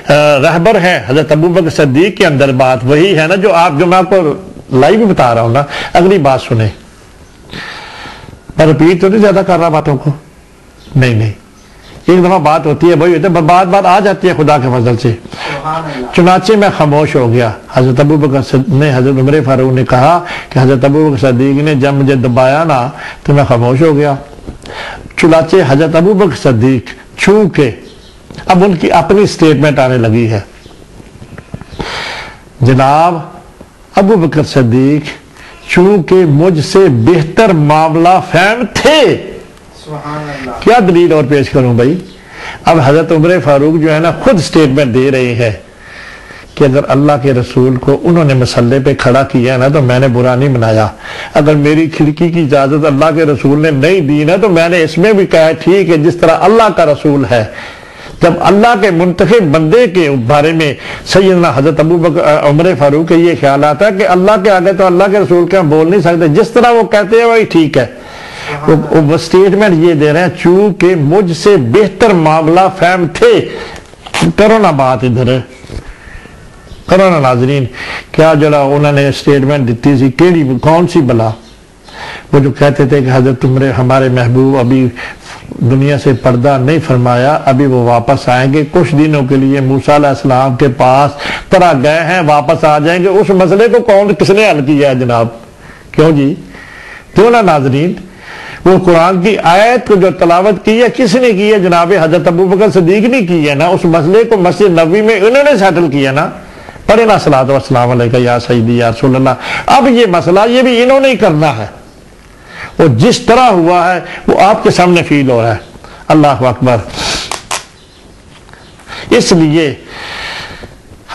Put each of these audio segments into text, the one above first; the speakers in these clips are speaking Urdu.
رہبر ہیں حضرت ابوبکر صدیق کے اندر بات وہی ہے نا جو میں آپ کو لائیو بتا رہا ہوں نا. اگلی بات سنیں, میں رپیٹ تو نہیں زیادہ کر رہا باتوں کو, نہیں ایک دفعہ بات ہوتی ہے وہی ہوتا ہے, بات آ جاتی ہے خدا کے فضل سے. چنانچہ میں خاموش ہو گیا. حضرت ابوبکر نے حضرت عمر فاروق نے کہا کہ حضرت ابوبکر صدیق نے جب مجھے دبایا نا تو میں خاموش ہو گیا. چنانچہ حضرت ابوبکر صدیق چونکہ اب ان کی اپنی سٹیٹمنٹ آنے لگی ہے, جناب ابوبکر صدیق چونکہ مجھ سے بہتر معاملہ فہم تھے. کیا دلیل اور پیش کروں بھائی. اب حضرت عمر فاروق جو ہے نا خود سٹیٹمنٹ دے رہے ہیں کہ اگر اللہ کے رسول کو انہوں نے مسئلے پہ کھڑا کیا نا تو میں نے برا نہیں منایا. اگر میری کھڑکی کی اجازت اللہ کے رسول نے نہیں دی نا تو میں نے اس میں بھی کہا ٹھیک ہے, جس طرح اللہ کا رسول ہے. جب اللہ کے منتخب بندے کے بارے میں سیدنا حضرت ابوبکر عمر فاروق کے یہ خیال آتا ہے کہ اللہ کے آگے تو اللہ کے رسول کے ہم بول نہیں سکتے, جس طرح وہ کہتے ہیں وہی ٹھیک ہے. وہ سٹیٹمنٹ یہ دے رہے ہیں چونکہ مجھ سے بہتر معاملہ فہم تھے. کرو نا بات ادھر, کرو نا ناظرین. کیا جڑا انہوں نے سٹیٹمنٹ دیتی سی کیڑی کون سی بلا, وہ جو کہتے تھے کہ حضرت عمر ہمارے محبوب ابھی دنیا سے پردہ نہیں فرمایا, ابھی وہ واپس آئیں گے کچھ دنوں کے لیے موسیٰ علیہ السلام کے پاس طرح گئے ہیں, واپس آ جائیں گے. اس مسئلے کو کس نے حل کیا ہے جناب؟ کیوں جی, کیوں نہ ناظرین؟ وہ قرآن کی آیت کو جو تلاوت کی ہے کس نے کی ہے جناب؟ حضرت ابوبکر صدیق نے کی ہے نا. اس مسئلے کو مسجد نبوی میں انہوں نے سیٹل کیا نا. پڑھے نا صلاۃ والسلام علیکہ یا سیدی یا رسول اللہ. اب یہ مسئلہ یہ بھی انہوں نے ہی کرنا ہے, وہ جس طرح ہوا ہے وہ آپ کے سامنے فیل ہو رہا ہے. اللہ اکبر. اس لیے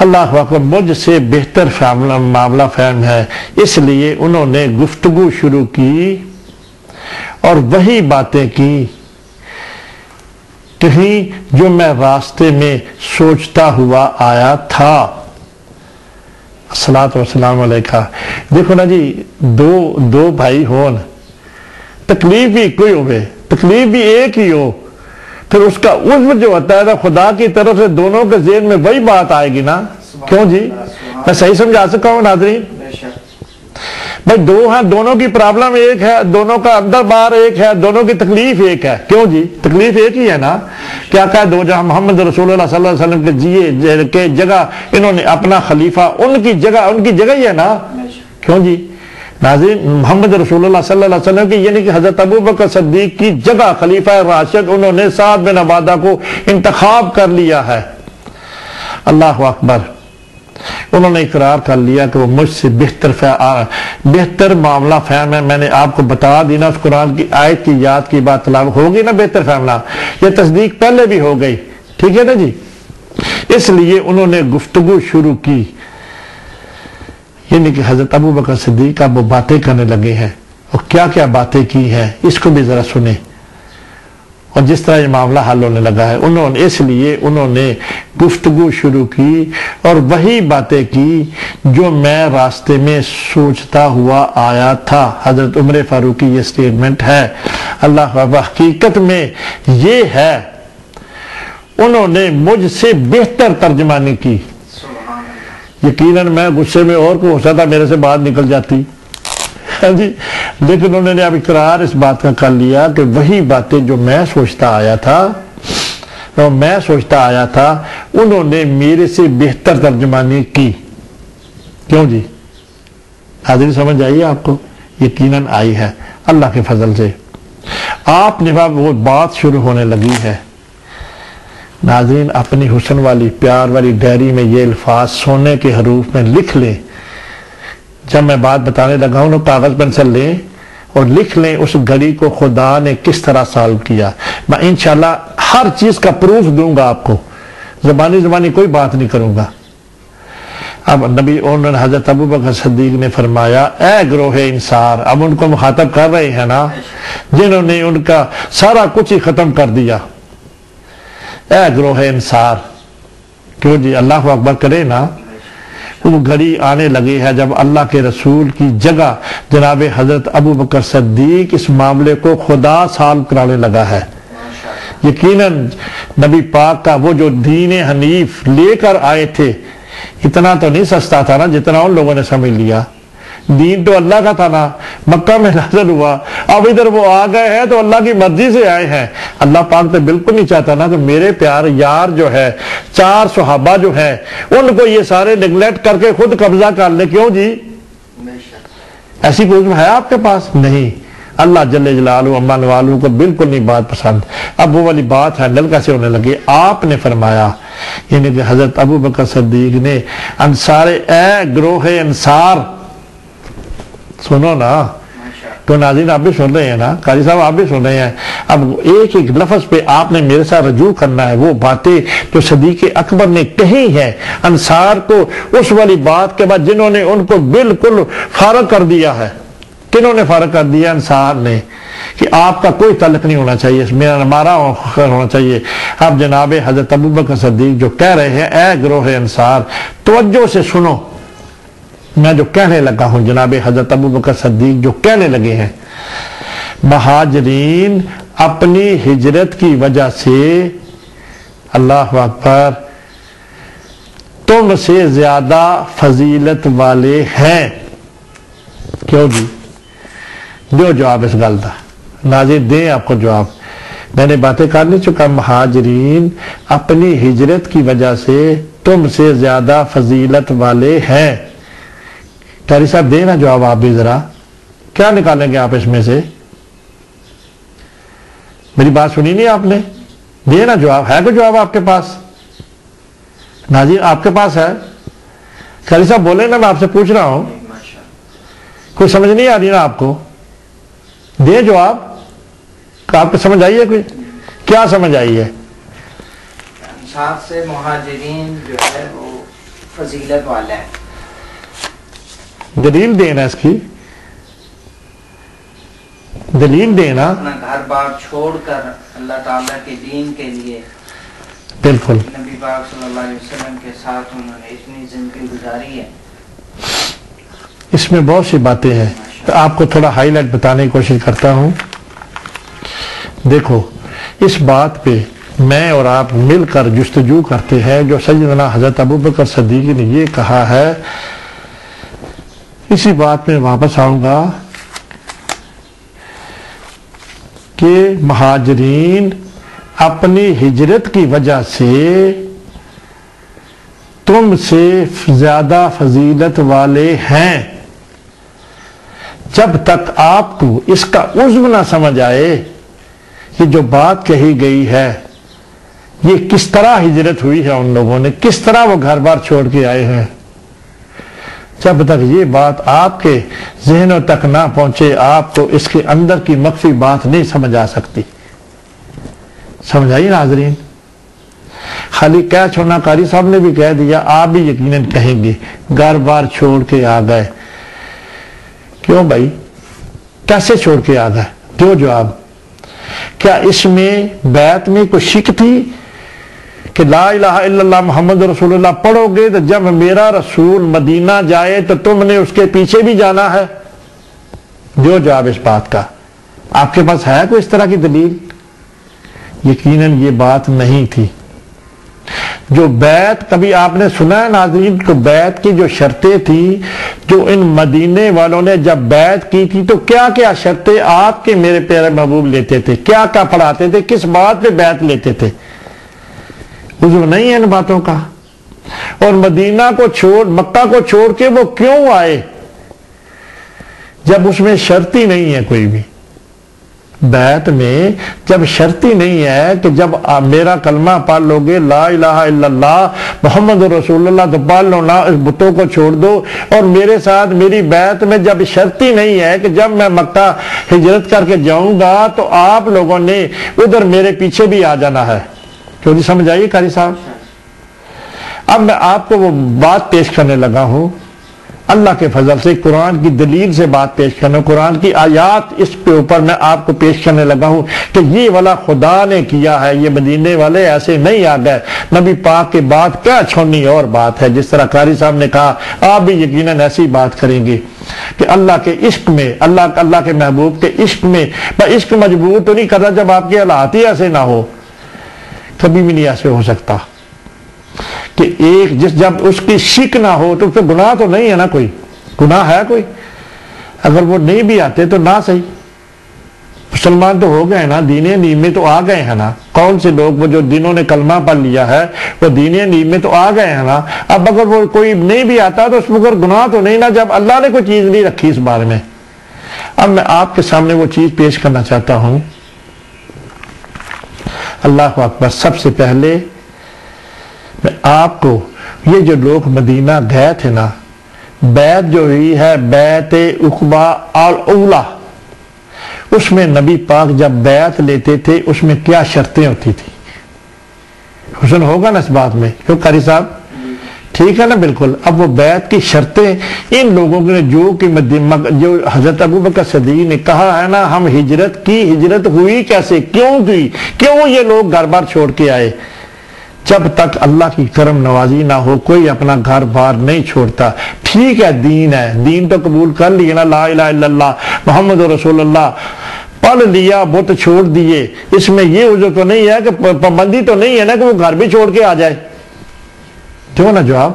اللہ اکبر مجھ سے بہتر معاملہ فہم ہے, اس لیے انہوں نے گفتگو شروع کی اور وہی باتیں کی کہیں جو میں راستے میں سوچتا ہوا آیا تھا. الصلاۃ والسلام علیکہ. دیکھو نا جی, دو بھائی ہون, تکلیف بھی کوئی ہوئے, تکلیف بھی ایک ہی ہو, پھر اس کا عزم جو ہوتا ہے خدا کی طرف سے دونوں کے ذہن میں وہی بات آئے گی نا. کیوں جی, میں صحیح سمجھا سکتا ہوں ناظرین؟ بھائی دو ہیں, دونوں کی پرابلم ایک ہے, دونوں کا اندر باہر ایک ہے, دونوں کی تکلیف ایک ہے. کیوں جی, تکلیف ایک ہی ہے نا. کیا کہا دو جہاں محمد رسول اللہ صلی اللہ علیہ وسلم کے جیے کے جگہ انہوں نے اپنا خلیفہ ان کی جگہ ہی ہے نا. کیوں جی ناظرین, محمد رسول اللہ صلی اللہ علیہ وسلم کی یعنی کہ حضرت ابوبکر صدیق کی جگہ خلیفہ راشد انہوں نے سعد بن عبادہ کو انتخاب کر لیا ہے. اللہ اکبر. انہوں نے اقرار کر لیا کہ وہ مجھ سے بہتر معاملہ فہم ہے. میں نے آپ کو بتا دی نا اس قرآن کی آیت کی یاد کی بات تلاوت ہوگی نا, بہتر فہمنا. یہ تصدیق پہلے بھی ہو گئی, ٹھیک ہے نا جی. اس لیے انہوں نے گفتگو شروع کی, یعنی کہ حضرت ابوبکر صدیق اب وہ باتیں کرنے لگے ہیں. اور کیا کیا باتیں کی ہیں اس کو بھی ذرا سنیں, اور جس طرح یہ معاملہ حل ہونے لگا ہے. اس لیے انہوں نے گفتگو شروع کی اور وہی باتیں کی جو میں راستے میں سوچتا ہوا آیا تھا. حضرت عمر فاروق کی یہ سٹیٹمنٹ ہے. اللہ حقیقت میں یہ ہے انہوں نے مجھ سے بہتر ترجمانی کی. یقیناً میں غصے میں اور کو ہو سکتا میرے سے بات نکل جاتی جی, لیکن انہوں نے اب اقرار اس بات کا کر لیا کہ وہی باتیں جو میں سوچتا آیا تھا انہوں نے میرے سے بہتر ترجمانی کی. کیوں جی حاضر سمجھ آئی آپ کو؟ یقیناً آئی ہے اللہ کے فضل سے. آپ نے وہ بات شروع ہونے لگی ہے. ناظرین اپنی حسن والی پیار والی ڈائری میں یہ الفاظ سونے کے حروف میں لکھ لیں. جب میں بات بتانے لگا ہوں کاغذ پینسل لیں اور لکھ لیں اس گھڑی کو خدا نے کس طرح سالو کیا. میں انشاءاللہ ہر چیز کا پروف دوں گا آپ کو, زبانی کوئی بات نہیں کروں گا. اب نبی اور حضرت ابوبکر صدیق نے فرمایا اے گروہ انصار, اب ان کو مخاطب کر رہے ہیں نا جنہوں نے ان کا سارا کچھ ہی ختم کر دیا. اے گروہ انصار. کیوں جی اللہ اکبر کرے نا. وہ گھڑی آنے لگی ہے جب اللہ کے رسول کی جگہ جناب حضرت ابوبکر صدیق اس معاملے کو خدا سالو کرانے لگا ہے. یقیناً نبی پاک کا وہ جو دین حنیف لے کر آئے تھے اتنا تو نہیں سستا تھا نا جتنا ان لوگوں نے سمجھ لیا. دین تو اللہ کا تھا نا, مکہ میں نازل ہوا, اب ادھر وہ آ گئے ہیں تو اللہ کی مرضی سے آئے ہیں. اللہ پاک تو بالکل نہیں چاہتا نا کہ میرے پیار یار جو ہے, 4 صحابہ جو ہیں, ان کو یہ سارے نیگلیکٹ کر کے خود قبضہ کر لے. کیوں جی, ایسی کوئی ہے آپ کے پاس؟ نہیں. اللہ جل جلالہ امان والوں کو بالکل نہیں بات پسند. اب وہ والی بات ہینڈل کیسے ہونے لگی؟ آپ نے فرمایا, یعنی کہ حضرت ابو بکر صدیق نے, انصار اے گروہ انصار سنو نا. تو ناظرین آپ بھی سن رہے ہیں نا, قاری صاحب آپ بھی سن رہے ہیں. اب ایک ایک لفظ پہ آپ نے میرے ساتھ رجوع کرنا ہے. وہ باتیں جو صدیق اکبر نے کہی ہیں انصار کو, اس والی بات کے بعد جنہوں نے ان کو بالکل فارغ کر دیا ہے. کنہوں نے فارغ کر دیا؟ انصار نے, کہ آپ کا کوئی تعلق نہیں ہونا چاہیے, میرا ہمارا ہونا چاہیے. اب جناب حضرت ابو بکر صدیق جو کہہ رہے ہیں, اے گروہ انصار توجہ سے سنو, میں جو کہنے لگا ہوں. جناب حضرت ابو بکر صدیق جو کہنے لگے ہیں, مہاجرین اپنی ہجرت کی وجہ سے, اللہ اکبر, تم سے زیادہ فضیلت والے ہیں. کیوں جی؟ دو جواب اس گل کا. ناظرین دیں آپ کو جواب. میں نے باتیں کر نہیں چکا. مہاجرین اپنی ہجرت کی وجہ سے تم سے زیادہ فضیلت والے ہیں. قاری صاحب دیں نا جواب آپ بھی ذرا. کیا نکالیں گے آپ اس میں سے؟ میری بات سنی نہیں آپ نے؟ دیں نا جواب. ہے کوئی جواب آپ کے پاس؟ ناظرین آپ کے پاس ہے؟ قاری صاحب بولیں نا, میں آپ سے پوچھ رہا ہوں. کوئی سمجھ نہیں آ رہی نا آپ کو؟ دیں جواب. آپ کو سمجھ آئی ہے کوئی؟ کیا سمجھ آئی ہے؟ انصار سے مہاجرین جو ہے وہ فضیلت والا ہے. دلیل دینا اس کی, دلیل دینا. اپنا گھر بار چھوڑ کر اللہ تعالیٰ کے دین کے لیے بالکل نبی پاک صلی اللہ علیہ وسلم کے ساتھ انہوں نے اتنی زندگی گزاری ہے. اس میں بہت سی باتیں ہیں, آپ کو تھوڑا ہائی لائٹ بتانے کی کوشش کرتا ہوں. دیکھو, اس بات پہ میں اور آپ مل کر جستجو کرتے ہیں. جو سیدنا حضرت ابو بکر صدیق نے یہ کہا ہے, اسی بات میں واپس آؤں گا کہ مہاجرین اپنی ہجرت کی وجہ سے تم سے زیادہ فضیلت والے ہیں. جب تک آپ کو اس کا عزم نہ سمجھ آئے کہ جو بات کہی گئی ہے یہ کس طرح ہجرت ہوئی ہے, ان لوگوں نے کس طرح وہ گھر بار چھوڑ کے آئے ہیں, جب تک یہ بات آپ کے ذہنوں تک نہ پہنچے آپ کو اس کے اندر کی مخفی بات نہیں سمجھ آ سکتی. سمجھ آئی ناظرین؟ خالی کہہ چھوڑنا, قاری صاحب نے بھی کہہ دیا, آپ بھی یقیناً کہیں گے گھر بار چھوڑ کے آ گئے. کیوں بھائی, کیسے چھوڑ کے آ گئے؟ دو جواب. کیا اس میں بیعت میں کوئی شک تھی کہ لا الہ الا اللہ محمد رسول اللہ پڑھو گے تو جب میرا رسول مدینہ جائے تو تم نے اس کے پیچھے بھی جانا ہے؟ جو جواب اس بات کا. آپ کے پاس ہے کوئی اس طرح کی دلیل؟ یقیناً یہ بات نہیں تھی. جو بیعت, کبھی آپ نے سنا ہے ناظرین کو بیعت کی جو شرطیں تھی, جو ان مدینے والوں نے جب بیعت کی تھی تو کیا کیا شرطیں آپ کے میرے پیارے محبوب لیتے تھے, کیا کیا پڑھاتے تھے, کس بات پہ بیعت لیتے تھے؟ حضور نہیں ہے ان باتوں کا. اور مدینہ کو چھوڑ, مکہ کو چھوڑ کے وہ کیوں آئے جب اس میں شرط ہی نہیں ہے کوئی بھی؟ بیعت میں جب شرط ہی نہیں ہے کہ جب میرا کلمہ پڑھ لو گے لا الہ الا اللہ محمد رسول اللہ تو پڑھ لو نا, اس بتوں کو چھوڑ دو. اور میرے ساتھ میری بیعت میں جب شرط ہی نہیں ہے کہ جب میں مکہ ہجرت کر کے جاؤں گا تو آپ لوگوں نے ادھر میرے پیچھے بھی آ جانا ہے. کیوں نہیں سمجھ آئیے قاری صاحب؟ اب میں آپ کو وہ بات پیش کرنے لگا ہوں, اللہ کے فضل سے قرآن کی دلیل سے بات پیش کرنا, قرآن کی آیات اس پہ اوپر میں آپ کو پیش کرنے لگا ہوں کہ یہ والا خدا نے کیا ہے, یہ مدینے والے ایسے نہیں آ گئے. نبی پاک کے بعد کیا چھوڑنی اور بات ہے, جس طرح قاری صاحب نے کہا آپ بھی یقیناً ایسی بات کریں گے کہ اللہ کے عشق میں, اللہ کے محبوب کے عشق میں, میں عشق مجبور تو نہیں کرتا جب آپ کے حالات ہی ایسے نہ ہو. کبھی بھی نہیں ایسے ہو سکتا کہ ایک جب اس کی شک نہ ہو تو اس پہ گناہ تو نہیں ہے نا، کوئی گناہ ہے کوئی؟ اگر وہ نہیں بھی آتے تو نہ صحیح، مسلمان تو ہو گئے نا، دین نیم میں تو آ گئے ہیں نا۔ کون سے لوگ وہ جو جنہوں نے کلمہ پڑھ لیا ہے وہ دین نیم میں تو آ گئے ہیں نا۔ اب اگر وہ کوئی نہیں بھی آتا تو اس میں گناہ تو نہیں نا، جب اللہ نے کوئی چیز نہیں رکھی اس بارے میں۔ اب میں آپ کے سامنے وہ چیز پیش کرنا چاہتا ہوں۔ اللہ اکبر۔ سب سے پہلے میں آپ کو یہ جو لوگ مدینہ گئے تھے نا، بیعت جو ہوئی ہے بیعت عقبہ الاولیٰ، اس میں نبی پاک جب بیعت لیتے تھے اس میں کیا شرطیں ہوتی تھی؟ حسن ہوگا نا اس بات میں، کیوں قاری صاحب؟ ٹھیک ہے نا بالکل۔ اب وہ بیعت کی شرطیں ان لوگوں نے جو حضرت ابوبکر صدیق نے کہا ہے نا، ہم ہجرت کی، ہجرت ہوئی کیسے، کیوں کی، کیوں یہ لوگ گھر بار چھوڑ کے آئے؟ جب تک اللہ کی کرم نوازی نہ ہو کوئی اپنا گھر بار نہیں چھوڑتا۔ ٹھیک ہے، دین ہے، دین تو قبول کر لیے نا، لا الہ الا اللہ محمد رسول اللہ پڑھ لیا، بت چھوڑ دیے، اس میں یہ عذر تو نہیں ہے کہ پابندی تو نہیں ہے نا کہ وہ گھر بھی چھوڑ کے آ جائے، کیوں نا جواب؟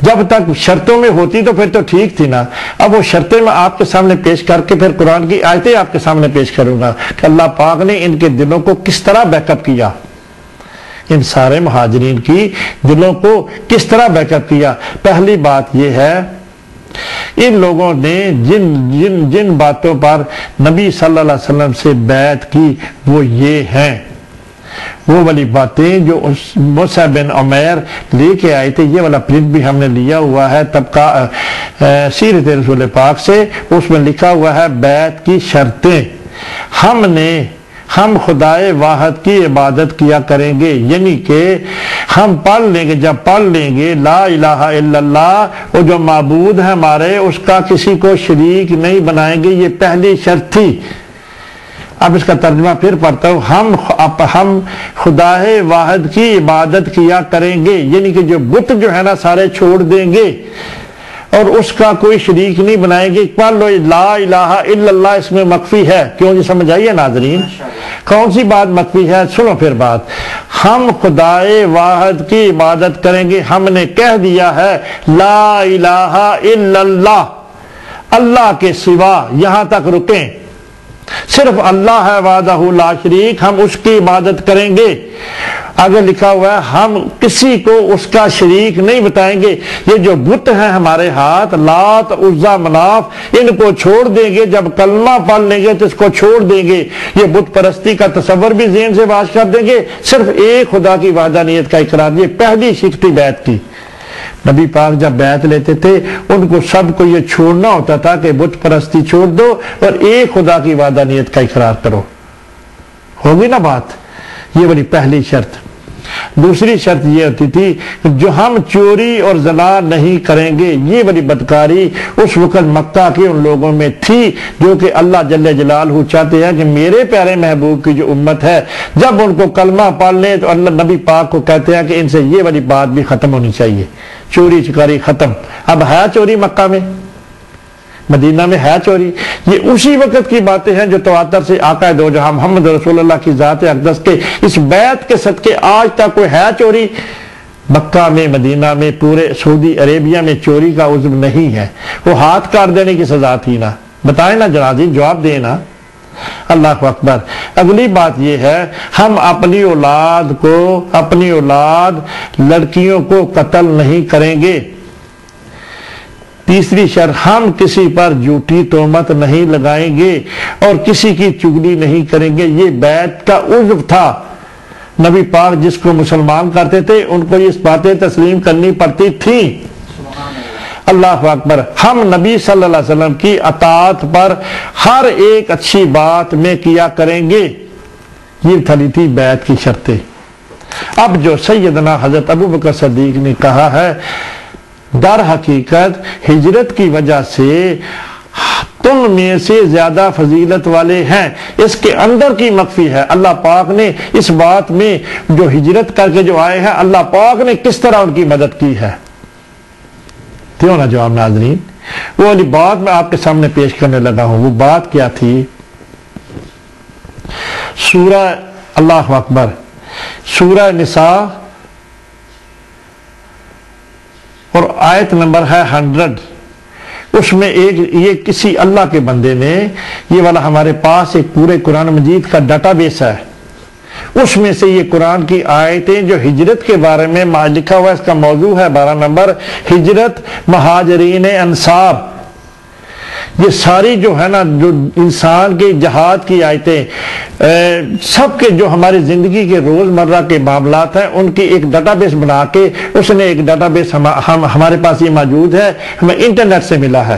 جب تک شرطوں میں ہوتی تو پھر تو ٹھیک تھی نا۔ اب وہ شرطیں میں آپ کے سامنے پیش کر کے پھر قرآن کی آیتیں آپ کے سامنے پیش کروں گا کہ اللہ پاک نے ان کے دلوں کو کس طرح بیک اپ کیا، ان سارے مہاجرین کی دلوں کو کس طرح بیک اپ کیا۔ پہلی بات یہ ہے، ان لوگوں نے جن باتوں پر نبی صلی اللہ علیہ وسلم سے بیعت کی وہ یہ ہیں، وہ والی باتیں جو موسیٰ بن عمیر لے کے آئے تھے، یہ والا پرنٹ بھی ہم نے لیا ہوا ہے طبقہ سیرت رسول پاک سے، اس میں لکھا ہوا ہے بیعت کی شرطیں۔ ہم خدائے واحد کی عبادت کیا کریں گے، یعنی کہ ہم پڑھ لیں گے، جب پڑھ لیں گے لا الہ الا اللہ، وہ جو معبود ہے ہمارے اس کا کسی کو شریک نہیں بنائیں گے، یہ پہلی شرط تھی۔ اب اس کا ترجمہ پھر پڑھتا ہوں، ہم خدائے واحد کی عبادت کیا کریں گے، یعنی کہ جو بت جو ہے نا سارے چھوڑ دیں گے اور اس کا کوئی شریک نہیں بنائیں گے۔ پڑھ لو لا الہ الا اللہ، اس میں مخفی ہے، کیوں جی سمجھ آئیے ناظرین؟ کون سی بات مخفی ہے؟ سنو پھر بات، ہم خدائے واحد کی عبادت کریں گے، ہم نے کہہ دیا ہے لا الہ الا اللہ، اللہ کے سوا یہاں تک رکیں، صرف اللہ ہے وحدہ لا شریک، ہم اس کی عبادت کریں گے۔ آگے لکھا ہوا ہے ہم کسی کو اس کا شریک نہیں بتائیں گے۔ یہ جو بت ہیں ہمارے ہاتھ، لات عزا مناف، ان کو چھوڑ دیں گے، جب کلمہ پڑھ لیں گے تو اس کو چھوڑ دیں گے، یہ بت پرستی کا تصور بھی ذہن سے باز کر دیں گے، صرف ایک خدا کی وحدانیت کا اقرار۔ یہ پہلی شک تھی بیعت کی۔ نبی پاک جب بیعت لیتے تھے ان کو سب کو یہ چھوڑنا ہوتا تھا کہ بت پرستی چھوڑ دو اور ایک خدا کی وحدانیت کا اقرار کرو۔ ہوگی نا بات؟ یہ بڑی پہلی شرط۔ دوسری شرط یہ ہوتی تھی جو ہم چوری اور زنا نہیں کریں گے، یہ بڑی بدکاری اس وقت مکہ کے ان لوگوں میں تھی جو کہ اللہ جل جلالہ چاہتے ہیں کہ میرے پیارے محبوب کی جو امت ہے جب ان کو کلمہ پڑھ لیں تو اللہ نبی پاک کو کہتے ہیں کہ ان سے یہ والی بات بھی ختم ہونی چاہیے، چوری چکاری ختم۔ اب ہے چوری مکہ میں، مدینہ میں ہے چوری؟ یہ اسی وقت کی باتیں ہیں جو تواتر سے آقا دو جہاں محمد رسول اللہ کی ذات اقدس کے اس بیعت کے صدقے آج تک کوئی ہے چوری؟ مکہ میں، مدینہ میں، پورے سعودی عربیہ میں چوری کا عذر نہیں ہے، وہ ہاتھ کاٹ دینے کی سزا تھی نا۔ بتائیں نا جنازی، جواب دیں نا۔ اللہ اکبر۔ اگلی بات یہ ہے ہم اپنی اولاد لڑکیوں کو قتل نہیں کریں گے۔ تیسری شرط ہم کسی پر جھوٹی تہمت نہیں لگائیں گے اور کسی کی چگلی نہیں کریں گے۔ یہ بیعت کا عضو تھا۔ نبی پاک جس کو مسلمان کرتے تھے ان کو یہ باتیں تسلیم کرنی پڑتی تھیں۔ اللہ اکبر۔ ہم نبی صلی اللہ علیہ وسلم کی اطاعت پر ہر ایک اچھی بات میں کیا کریں گے۔ یہ تھلی تھی بیعت کی شرطیں۔ اب جو سیدنا حضرت ابوبکر صدیق نے کہا ہے در حقیقت ہجرت کی وجہ سے تم میں سے زیادہ فضیلت والے ہیں، اس کے اندر کی مخفی ہے۔ اللہ پاک نے اس بات میں جو ہجرت کر کے جو آئے ہیں اللہ پاک نے کس طرح ان کی مدد کی ہے۔ کیوں نہ جواب ناظرین؟ وہ والی بات میں آپ کے سامنے پیش کرنے لگا ہوں۔ وہ بات کیا تھی؟ سورہ اللہ اکبر سورہ نساء اور آیت نمبر ہے 100، اس میں ایک یہ کسی اللہ کے بندے نے، یہ والا ہمارے پاس ایک پورے قرآن مجید کا ڈاٹا بیس ہے، اس میں سے یہ قرآن کی آیتیں جو ہجرت کے بارے میں لکھا ہوا ہے، اس کا موضوع ہے 12 نمبر، ہجرت مہاجرین انصار۔ یہ ساری جو ہے نا جو انسان کے جہاد کی آیتیں، سب کے جو ہماری زندگی کے روزمرہ کے معاملات ہیں، ان کی ایک ڈاٹا بیس بنا کے، اس نے ایک ڈاٹا بیس ہمارے پاس یہ موجود ہے، ہمیں انٹرنیٹ سے ملا ہے،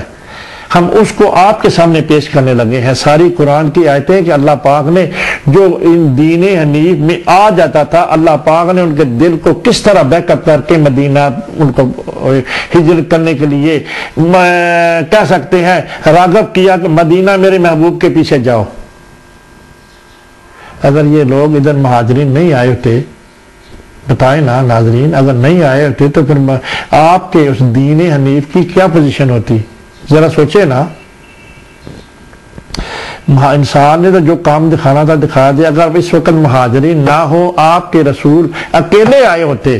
ہم اس کو آپ کے سامنے پیش کرنے لگے ہیں۔ ساری قرآن کی آیتیں کہ اللہ پاک نے جو ان دین حنیف میں آ جاتا تھا، اللہ پاک نے ان کے دل کو کس طرح بیک اپ کر کے مدینہ ان کو ہجرت کرنے کے لیے کہہ سکتے ہیں راغب کیا کہ مدینہ میرے محبوب کے پیچھے جاؤ۔ اگر یہ لوگ ادھر مہاجرین نہیں آئے ہوتے، بتائیں نا ناظرین، اگر نہیں آئے ہوتے تو پھر آپ کے اس دین حنیف کی کیا پوزیشن ہوتی؟ ذرا سوچے نا، انسان نے تو جو کام دکھانا تھا دکھا دیا۔ اگر اس وقت مہاجرین نہ ہو، آپ کے رسول اکیلے آئے ہوتے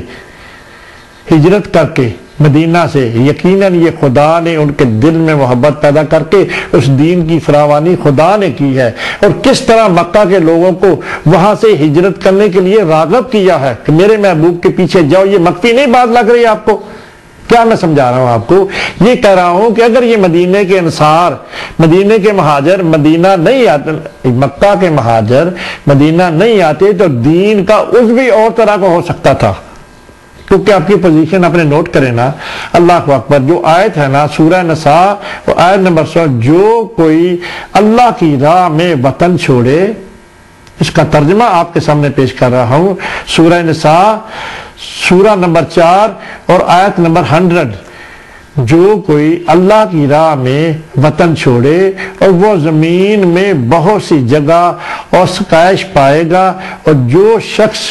ہجرت کر کے مدینہ سے، یقیناً یہ خدا نے ان کے دل میں محبت پیدا کر کے اس دین کی فراوانی خدا نے کی ہے، اور کس طرح مکہ کے لوگوں کو وہاں سے ہجرت کرنے کے لیے راغب کیا ہے کہ میرے محبوب کے پیچھے جاؤ۔ یہ مخفی نہیں بات لگ رہی آپ کو؟ کیا میں سمجھا رہا ہوں آپ کو؟ یہ کہہ رہا ہوں کہ اگر یہ مدینے کے انصار، مدینے کے مہاجر مدینہ نہیں آتے، مکہ کے مہاجر مدینہ نہیں آتے تو دین کا عضو اور طرح کا ہو سکتا تھا۔ کیونکہ آپ کی پوزیشن اپنے نوٹ کریں نا، اللہ اکبر، جو آیت ہے نا سورہ نساء آیت نمبر 100، جو کوئی اللہ کی راہ میں وطن چھوڑے، اس کا ترجمہ آپ کے سامنے پیش کر رہا ہوں، سورہ نساء سورہ نمبر 4 اور آیت نمبر 100، جو کوئی اللہ کی راہ میں وطن چھوڑے اور وہ زمین میں بہت سی جگہ اور سکائش پائے گا، اور جو شخص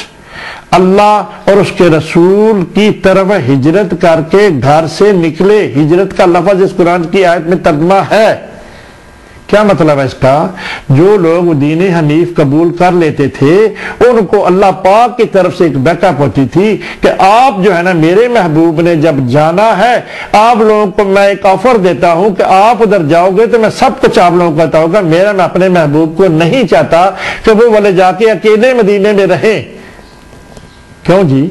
اللہ اور اس کے رسول کی طرف ہجرت کر کے گھر سے نکلے، ہجرت کا لفظ اس قرآن کی آیت میں ترجمہ ہے۔ کیا مطلب ہے اس کا؟ جو لوگ دین حنیف قبول کر لیتے تھے، ان کو اللہ پاک کی طرف سے ایک بیک اپ ہوتی تھی کہ آپ جو ہے نا میرے محبوب نے جب جانا ہے، آپ لوگوں کو میں ایک آفر دیتا ہوں کہ آپ ادھر جاؤ گے تو میں سب کچھ آپ لوگوں کو بتاؤں گا۔ میں اپنے محبوب کو نہیں چاہتا کہ وہ والے جا کے اکیلے مدینے میں رہیں۔ کیوں جی؟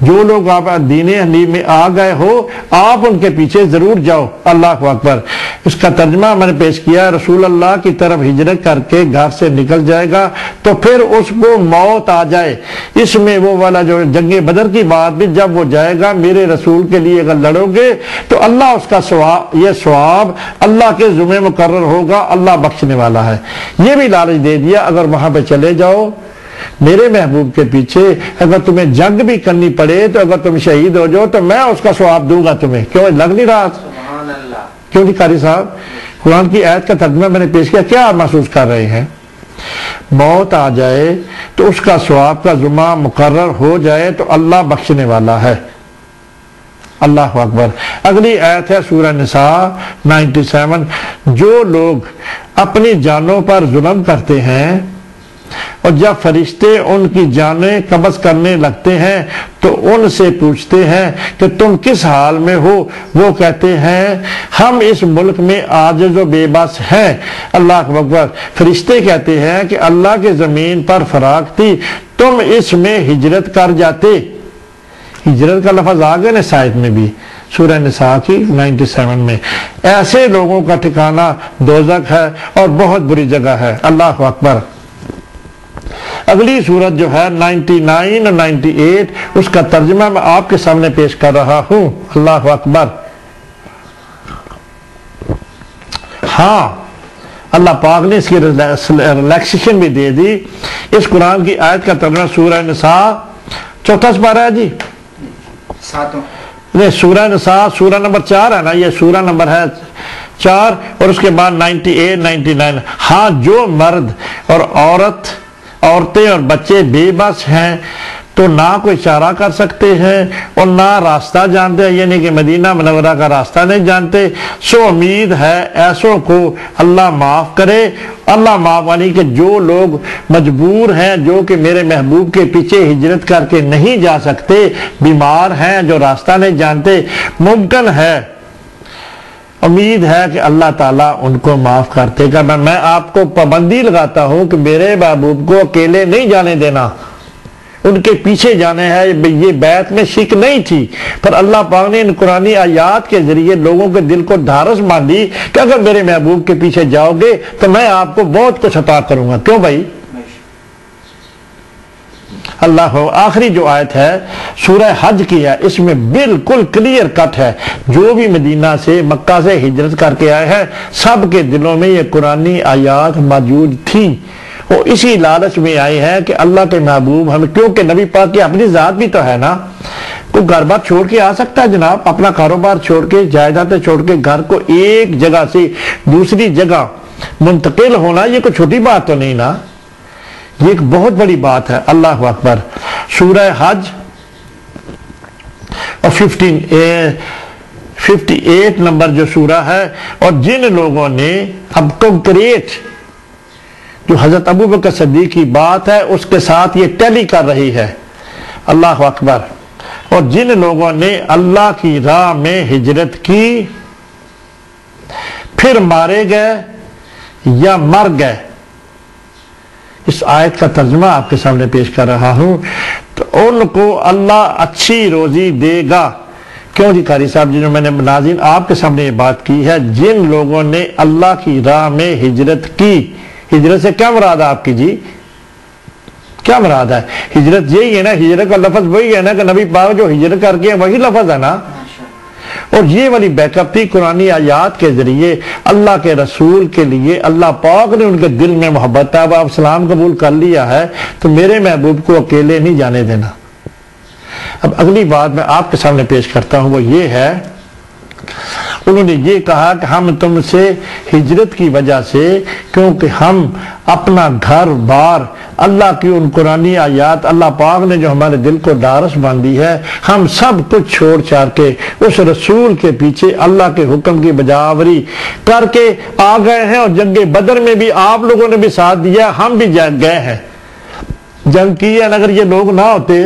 جو لوگ آپ دین حنیف میں آ گئے ہو، آپ ان کے پیچھے ضرور جاؤ۔ اللہ اکبر۔ اس کا ترجمہ میں نے پیش کیا، رسول اللہ کی طرف ہجرت کر کے گھر سے نکل جائے گا تو پھر اس کو موت آ جائے۔ اس میں وہ والا جو جنگ بدر کی بات بھی، جب وہ جائے گا میرے رسول کے لیے اگر لڑو گے تو اللہ اس کا ثواب، یہ ثواب اللہ کے ذمہ مقرر ہوگا، اللہ بخشنے والا ہے۔ یہ بھی لالچ دے دیا، اگر وہاں پہ چلے جاؤ میرے محبوب کے پیچھے، اگر تمہیں جنگ بھی کرنی پڑے تو اگر تم شہید ہو جاؤ تو میں اس کا ثواب دوں گا تمہیں۔ کیوں لگ نہیں رہا؟ سبحان اللہ۔ کیوں جی قاری صاحب؟ قرآن کی آیت کا ترجمہ میں نے پیش کیا، کیا آپ محسوس کر رہے ہیں؟ موت آ جائے تو اس کا ثواب کا ذمہ مقرر ہو جائے تو اللہ بخشنے والا ہے۔ اللہ اکبر۔ اگلی آیت ہے سورہ نساء 97، جو لوگ اپنی جانوں پر ظلم کرتے ہیں اور جب فرشتے ان کی جانیں قبض کرنے لگتے ہیں تو ان سے پوچھتے ہیں کہ تم کس حال میں ہو، وہ کہتے ہیں ہم اس ملک میں عاجز و بے بس ہیں۔ اللہ اکبر۔ فرشتے کہتے ہیں کہ اللہ کی زمین پر فراخ تھی، تم اس میں ہجرت کر جاتے۔ ہجرت کا لفظ آگے نا سائد میں بھی، سورہ نساء کی 97 میں۔ ایسے لوگوں کا ٹھکانہ دوزخ ہے اور بہت بری جگہ ہے۔ اللہ اکبر۔ اگلی صورت جو ہے 99 اور 98، اس کا ترجمہ میں آپ کے سامنے پیش کر رہا ہوں۔ اللہ اکبر۔ ہاں، اللہ پاک نے اس کی ریلیکسیشن بھی دے دی۔ اس قرآن کی آیت کا ترجمہ سورہ نساء 4 سپارہ ہے جی، 7 سورہ نساء سورہ نمبر 4 ہے نا، یہ سورہ نمبر ہے 4 اور اس کے بعد 98 99۔ ہاں، جو مرد اور عورتیں اور بچے بے بس ہیں تو نہ کوئی اشارہ کر سکتے ہیں اور نہ راستہ جانتے ہیں، یعنی کہ مدینہ منورہ کا راستہ نہیں جانتے. سو امید ہے ایسوں کو اللہ معاف کرے. اللہ معاف یعنی کہ جو لوگ مجبور ہیں، جو کہ میرے محبوب کے پیچھے ہجرت کر کے نہیں جا سکتے، بیمار ہیں، جو راستہ نہیں جانتے، ممکن ہے، امید ہے کہ اللہ تعالیٰ ان کو معاف کرتے گا. میں آپ کو پابندی لگاتا ہوں کہ میرے محبوب کو اکیلے نہیں جانے دینا، ان کے پیچھے جانے ہیں. یہ بیعت میں شک نہیں تھی، پر اللہ پاک نے ان قرآنی آیات کے ذریعے لوگوں کے دل کو ڈھارس باندھی کہ اگر میرے محبوب کے پیچھے جاؤ گے تو میں آپ کو بہت کچھ عطا کروں گا. کیوں بھائی؟ اللہ آخری جو آیت ہے سورہ حج کی ہے، اس میں بالکل کلیئر کٹ ہے، جو بھی مدینہ سے مکہ سے ہجرت کر کے آئے ہیں سب کے دلوں میں یہ قرآنی آیات موجود تھی. وہ اسی لالچ میں آئے ہیں کہ اللہ کے محبوب ہمیں، کیونکہ نبی پاک کی اپنی ذات بھی تو ہے نا، کوئی گھر بار چھوڑ کے آ سکتا ہے جناب، اپنا کاروبار چھوڑ کے، جائیدادیں چھوڑ کے، گھر کو ایک جگہ سے دوسری جگہ منتقل ہونا یہ کوئی چھوٹی بات تو نہیں نا، یہ ایک بہت بڑی بات ہے. اللہ اکبر. سورہ حج اور 58 نمبر جو سورہ ہے، اور جن لوگوں نے اب کنکریٹ جو حضرت ابوبکر صدیق کی بات ہے اس کے ساتھ یہ ٹیلی کر رہی ہے. اللہ اکبر. اور جن لوگوں نے اللہ کی راہ میں ہجرت کی پھر مارے گئے یا مر گئے. اس آیت کا ترجمہ آپ کے سامنے پیش کر رہا ہوں. تو ان کو اللہ اچھی روزی دے گا. کیوں جی قاری صاحب جنہوں میں نے ناظرین آپ کے سامنے یہ بات کی ہے، جن لوگوں نے اللہ کی راہ میں ہجرت کی. ہجرت سے کیا مراد ہے آپ کی جی؟ کیا مراد ہے؟ ہجرت یہی ہے نا، ہجرت کا لفظ وہی ہے نا کہ نبی پاک جو ہجرت کر کے وہی لفظ ہے نا. اور یہ والی بیک اپ تھی قرآنی آیات کے ذریعے اللہ کے رسول کے لیے. اللہ پاک نے ان کے دل میں محبت ہے، اب آپ اسلام قبول کر لیا ہے تو میرے محبوب کو اکیلے نہیں جانے دینا. اب اگلی بات میں آپ کے سامنے پیش کرتا ہوں، وہ یہ ہے، انہوں نے یہ کہا کہ ہم تم سے ہجرت کی وجہ سے، کیونکہ ہم اپنا گھر بار اللہ کی ان قرآنی آیات، اللہ پاک نے جو ہمارے دل کو ڈارس باندھی ہے، ہم سب کچھ چھوڑ چھاڑ کے اس رسول کے پیچھے اللہ کے حکم کی بجاوری کر کے آ گئے ہیں. اور جنگ بدر میں بھی آپ لوگوں نے بھی ساتھ دیا، ہم بھی گئے ہیں، جنگ کی ہے. اگر یہ لوگ نہ ہوتے،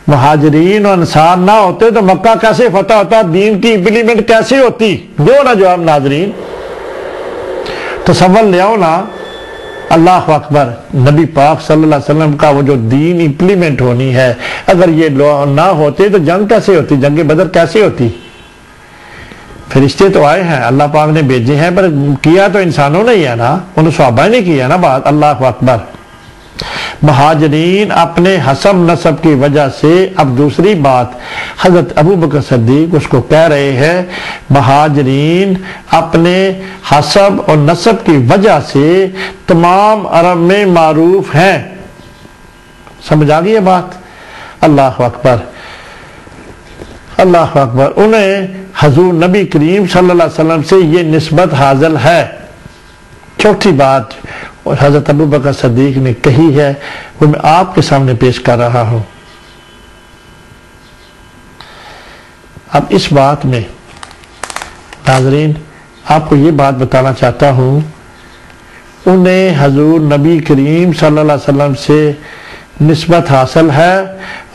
مہاجرین اور انصار نہ ہوتے تو مکہ کیسے فتح ہوتا، دین کی امپلیمنٹ کیسے ہوتی؟ جو نا جواب ناظرین تصور لے آؤ نا. اللہ اکبر. نبی پاک صلی اللہ علیہ وسلم کا وہ جو دین امپلیمنٹ ہونی ہے، اگر یہ لوگ نہ ہوتے تو جنگ کیسے ہوتی، جنگ بدر کیسے ہوتی؟ فرشتے تو آئے ہیں، اللہ پاک نے بھیجے ہیں، پر کیا تو انسانوں نے ہی ہے نا، انہوں صحابہ نے کیا نا بات. اللہ اکبر. مہاجرین اپنے حسب نسب کی وجہ سے. اب دوسری بات حضرت ابوبکر صدیق اس کو کہہ رہے ہیں، مہاجرین اپنے حسب اور نسب کی وجہ سے تمام عرب میں معروف ہیں. سمجھ آ گئی یہ بات؟ اللہ اکبر. اللہ اکبر. انہیں حضور نبی کریم صلی اللہ علیہ وسلم سے یہ نسبت حاصل ہے. چوتھی بات اور حضرت ابوبکر صدیق نے کہی ہے، وہ میں آپ کے سامنے پیش کر رہا ہوں. اب اس بات میں ناظرین آپ کو یہ بات بتانا چاہتا ہوں، انہیں حضور نبی کریم صلی اللہ علیہ وسلم سے نسبت حاصل ہے،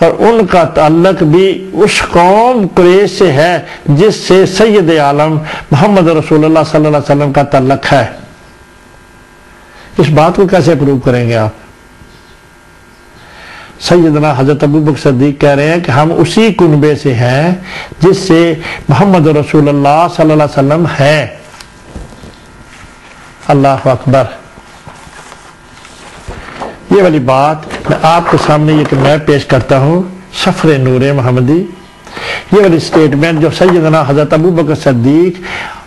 اور ان کا تعلق بھی اس قوم قریش سے ہے جس سے سید عالم محمد رسول اللہ صلی اللہ علیہ وسلم کا تعلق ہے. اس بات کو کیسے پروو کریں گے آپ؟ سیدنا حضرت ابوبکر صدیق کہہ رہے ہیں کہ ہم اسی کنبے سے ہیں جس سے محمد رسول اللہ صلی اللہ علیہ وسلم ہے. اللہ اکبر. یہ والی بات میں آپ کے سامنے یہ کہ میں پیش کرتا ہوں، سفر نور محمدی. یہ والی سٹیٹمنٹ جو سیدنا حضرت ابوبکر صدیق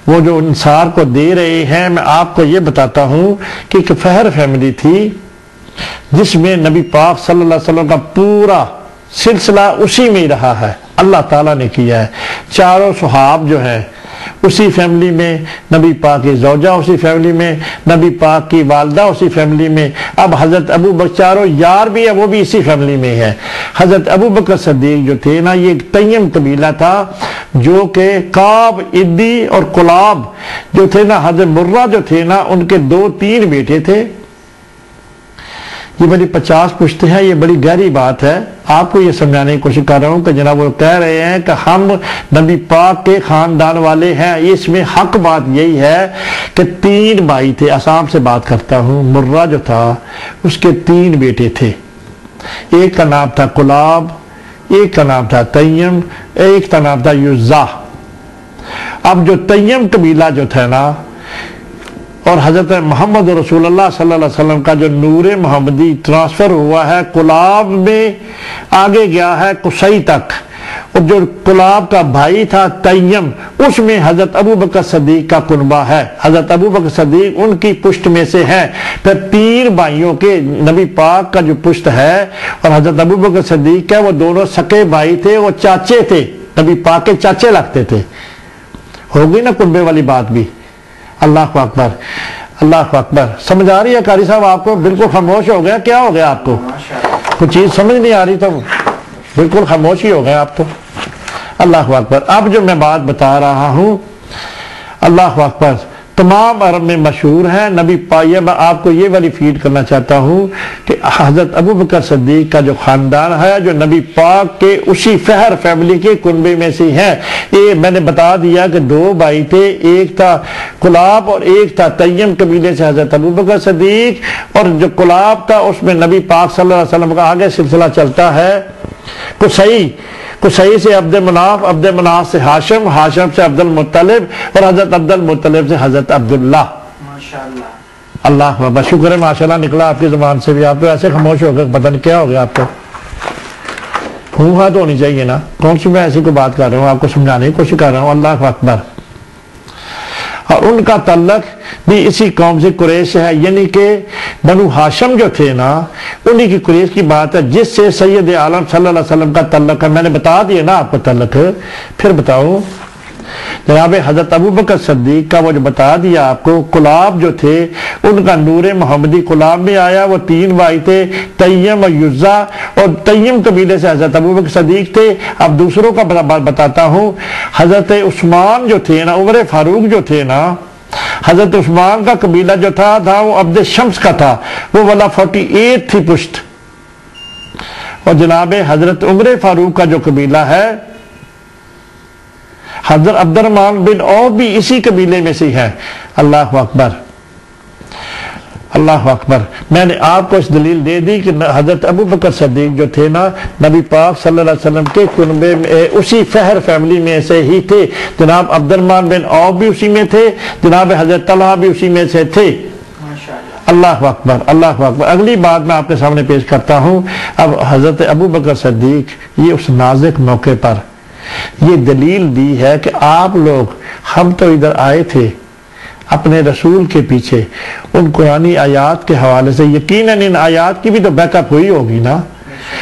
وہ جو انصار کو دے رہے ہیں، میں آپ کو یہ بتاتا ہوں کہ ایک فہر فیملی تھی جس میں نبی پاک صلی اللہ علیہ وسلم کا پورا سلسلہ اسی میں ہی رہا ہے، اللہ تعالیٰ نے کیا ہے. چاروں صحاب جو ہیں اسی فیملی میں نبی پاک کی زوجہ اسی فیملی میں، نبی پاک کی والدہ اسی فیملی میں، اب حضرت ابو بکر چاروں یار بھی ہے وہ بھی اسی فیملی میں ہے۔ حضرت ابو بکر صدیق جو تھے نا، یہ تیم قبیلہ تھا جو کہ کعب، عدی اور کلاب جو تھے نا، حضرت مرہ جو تھے نا، ان کے 2-3 بیٹے تھے۔ یہ بڑی 50 پشتے ہیں، یہ بڑی گہری بات ہے، آپ کو یہ سمجھانے کی کوشش کر رہا ہوں کہ جناب وہ کہہ رہے ہیں کہ ہم نبی پاک کے خاندان والے ہیں۔ اس میں حق بات یہی ہے کہ 3 بھائی تھے، اسام سے بات کرتا ہوں، مرہ جو تھا اس کے 3 بیٹے تھے، ایک کا نام تھا کلاب، ایک کا نام تھا تیم، ایک کا نام تھا یوزا۔ اب جو تیم قبیلہ جو تھا نا، اور حضرت محمد رسول اللہ صلی اللہ علیہ وسلم کا جو نور محمدی ٹرانسفر ہوا ہے کلاب میں، آگے گیا ہے قصی تک، اور جو کلاب کا بھائی تھا تیم، اس میں حضرت ابو بکر صدیق کا کنبہ ہے، حضرت ابو بکر صدیق ان کی پشت میں سے ہے۔ پھر 3 بھائیوں کے نبی پاک کا جو پشت ہے، اور حضرت ابو بکر صدیق کا وہ دونوں سکے بھائی تھے، وہ چاچے تھے، نبی پاک کے چاچے لگتے تھے۔ ہو گئی نا کنبے والی بات بھی؟ اللہ اکبر، اللہ اکبر۔ سمجھ آ رہی ہے قاری صاحب آپ کو؟ بالکل خاموش ہو گیا، کیا ہو گیا آپ کو؟ کچھ چیز سمجھ نہیں آ رہی تو بالکل خاموش ہی ہو گئے آپ تو۔ اللہ اکبر۔ اب جو میں بات بتا رہا ہوں، اللہ اکبر، تمام عرب میں مشہور ہے نبی پاک۔ میں آپ کو یہ والی فیڈ کرنا چاہتا ہوں کہ حضرت ابو بکر صدیق کا جو خاندان ہے، جو نبی پاک کے اسی فہر فیملی کے کنبے میں سے ہیں۔ یہ میں نے بتا دیا کہ 2 بھائی تھے، ایک تھا کلاب اور ایک تھا تیم قبیلے سے حضرت ابو بکر صدیق، اور جو کلاب تھا اس میں نبی پاک صلی اللہ علیہ وسلم کا آگے سلسلہ چلتا ہے قصی سے عبد مناف، عبد مناف سے ہاشم، ہاشم سے عبد المطلب، اور حضرت عبد المطلب سے حضرت عبداللہ۔ ماشاءاللہ، اللہ بابا، شکر ہے ماشاءاللہ نکلا آپ کی زبان سے بھی۔ آپ تو ایسے خاموش ہو گئے، پتہ نہیں کیا ہو گیا آپ کو۔ ہاں تو ہونی چاہیے نا، کون سی میں ایسی کوئی بات کر رہا ہوں، آپ کو سمجھانے کی کوشش کر رہا ہوں۔ اللہ اکبر۔ اور ان کا تعلق بھی اسی قوم سے قریش ہے، یعنی کہ بنو ہاشم جو تھے نا، انہی کی قریش کی بات ہے، جس سے سید عالم صلی اللہ علیہ وسلم کا تعلق ہے۔ میں نے بتا دیا نا آپ کو تعلق، پھر بتاؤں جناب حضرت ابو بکر صدیق کا وہ جو بتا دیا آپ کو، کلاب جو تھے ان کا نور محمدی کلاب میں آیا، وہ 3 بھائی تھے، تیم اور یوزا، اور تیم قبیلے سے حضرت ابو بکر صدیق تھے۔ اب دوسروں کا بتاتا ہوں، حضرت عثمان جو تھے نا، عمر فاروق جو تھے نا، حضرت عثمان کا قبیلہ جو تھا وہ عبد شمس کا تھا، وہ والا 48 تھی پشت۔ اور جناب حضرت عمر فاروق کا جو قبیلہ ہے، حضرت عبد الرحمن بن عوف بھی اسی قبیلے میں سے ہے۔ اللہ اکبر، اللہ اکبر۔ میں نے آپ کو اس دلیل دے دی کہ حضرت ابو بکر صدیق جو تھے نا، نبی پاک صلی اللہ علیہ وسلم کے کنبے میں اسی فہر فیملی میں سے ہی تھے۔ جناب عبد الرحمن بن عوف بھی اسی میں تھے، جناب حضرت طلحہ بھی اسی میں سے تھے۔ اللہ اکبر، اللہ اکبر۔ اگلی بات میں آپ کے سامنے پیش کرتا ہوں۔ اب حضرت ابو بکر صدیق یہ اس نازک موقع پر یہ دلیل دی ہے کہ آپ لوگ، ہم تو ادھر آئے تھے اپنے رسول کے پیچھے، ان قرآنی آیات کے حوالے سے یقیناً ان آیات کی بھی تو بیک اپ ہوئی ہوگی نا،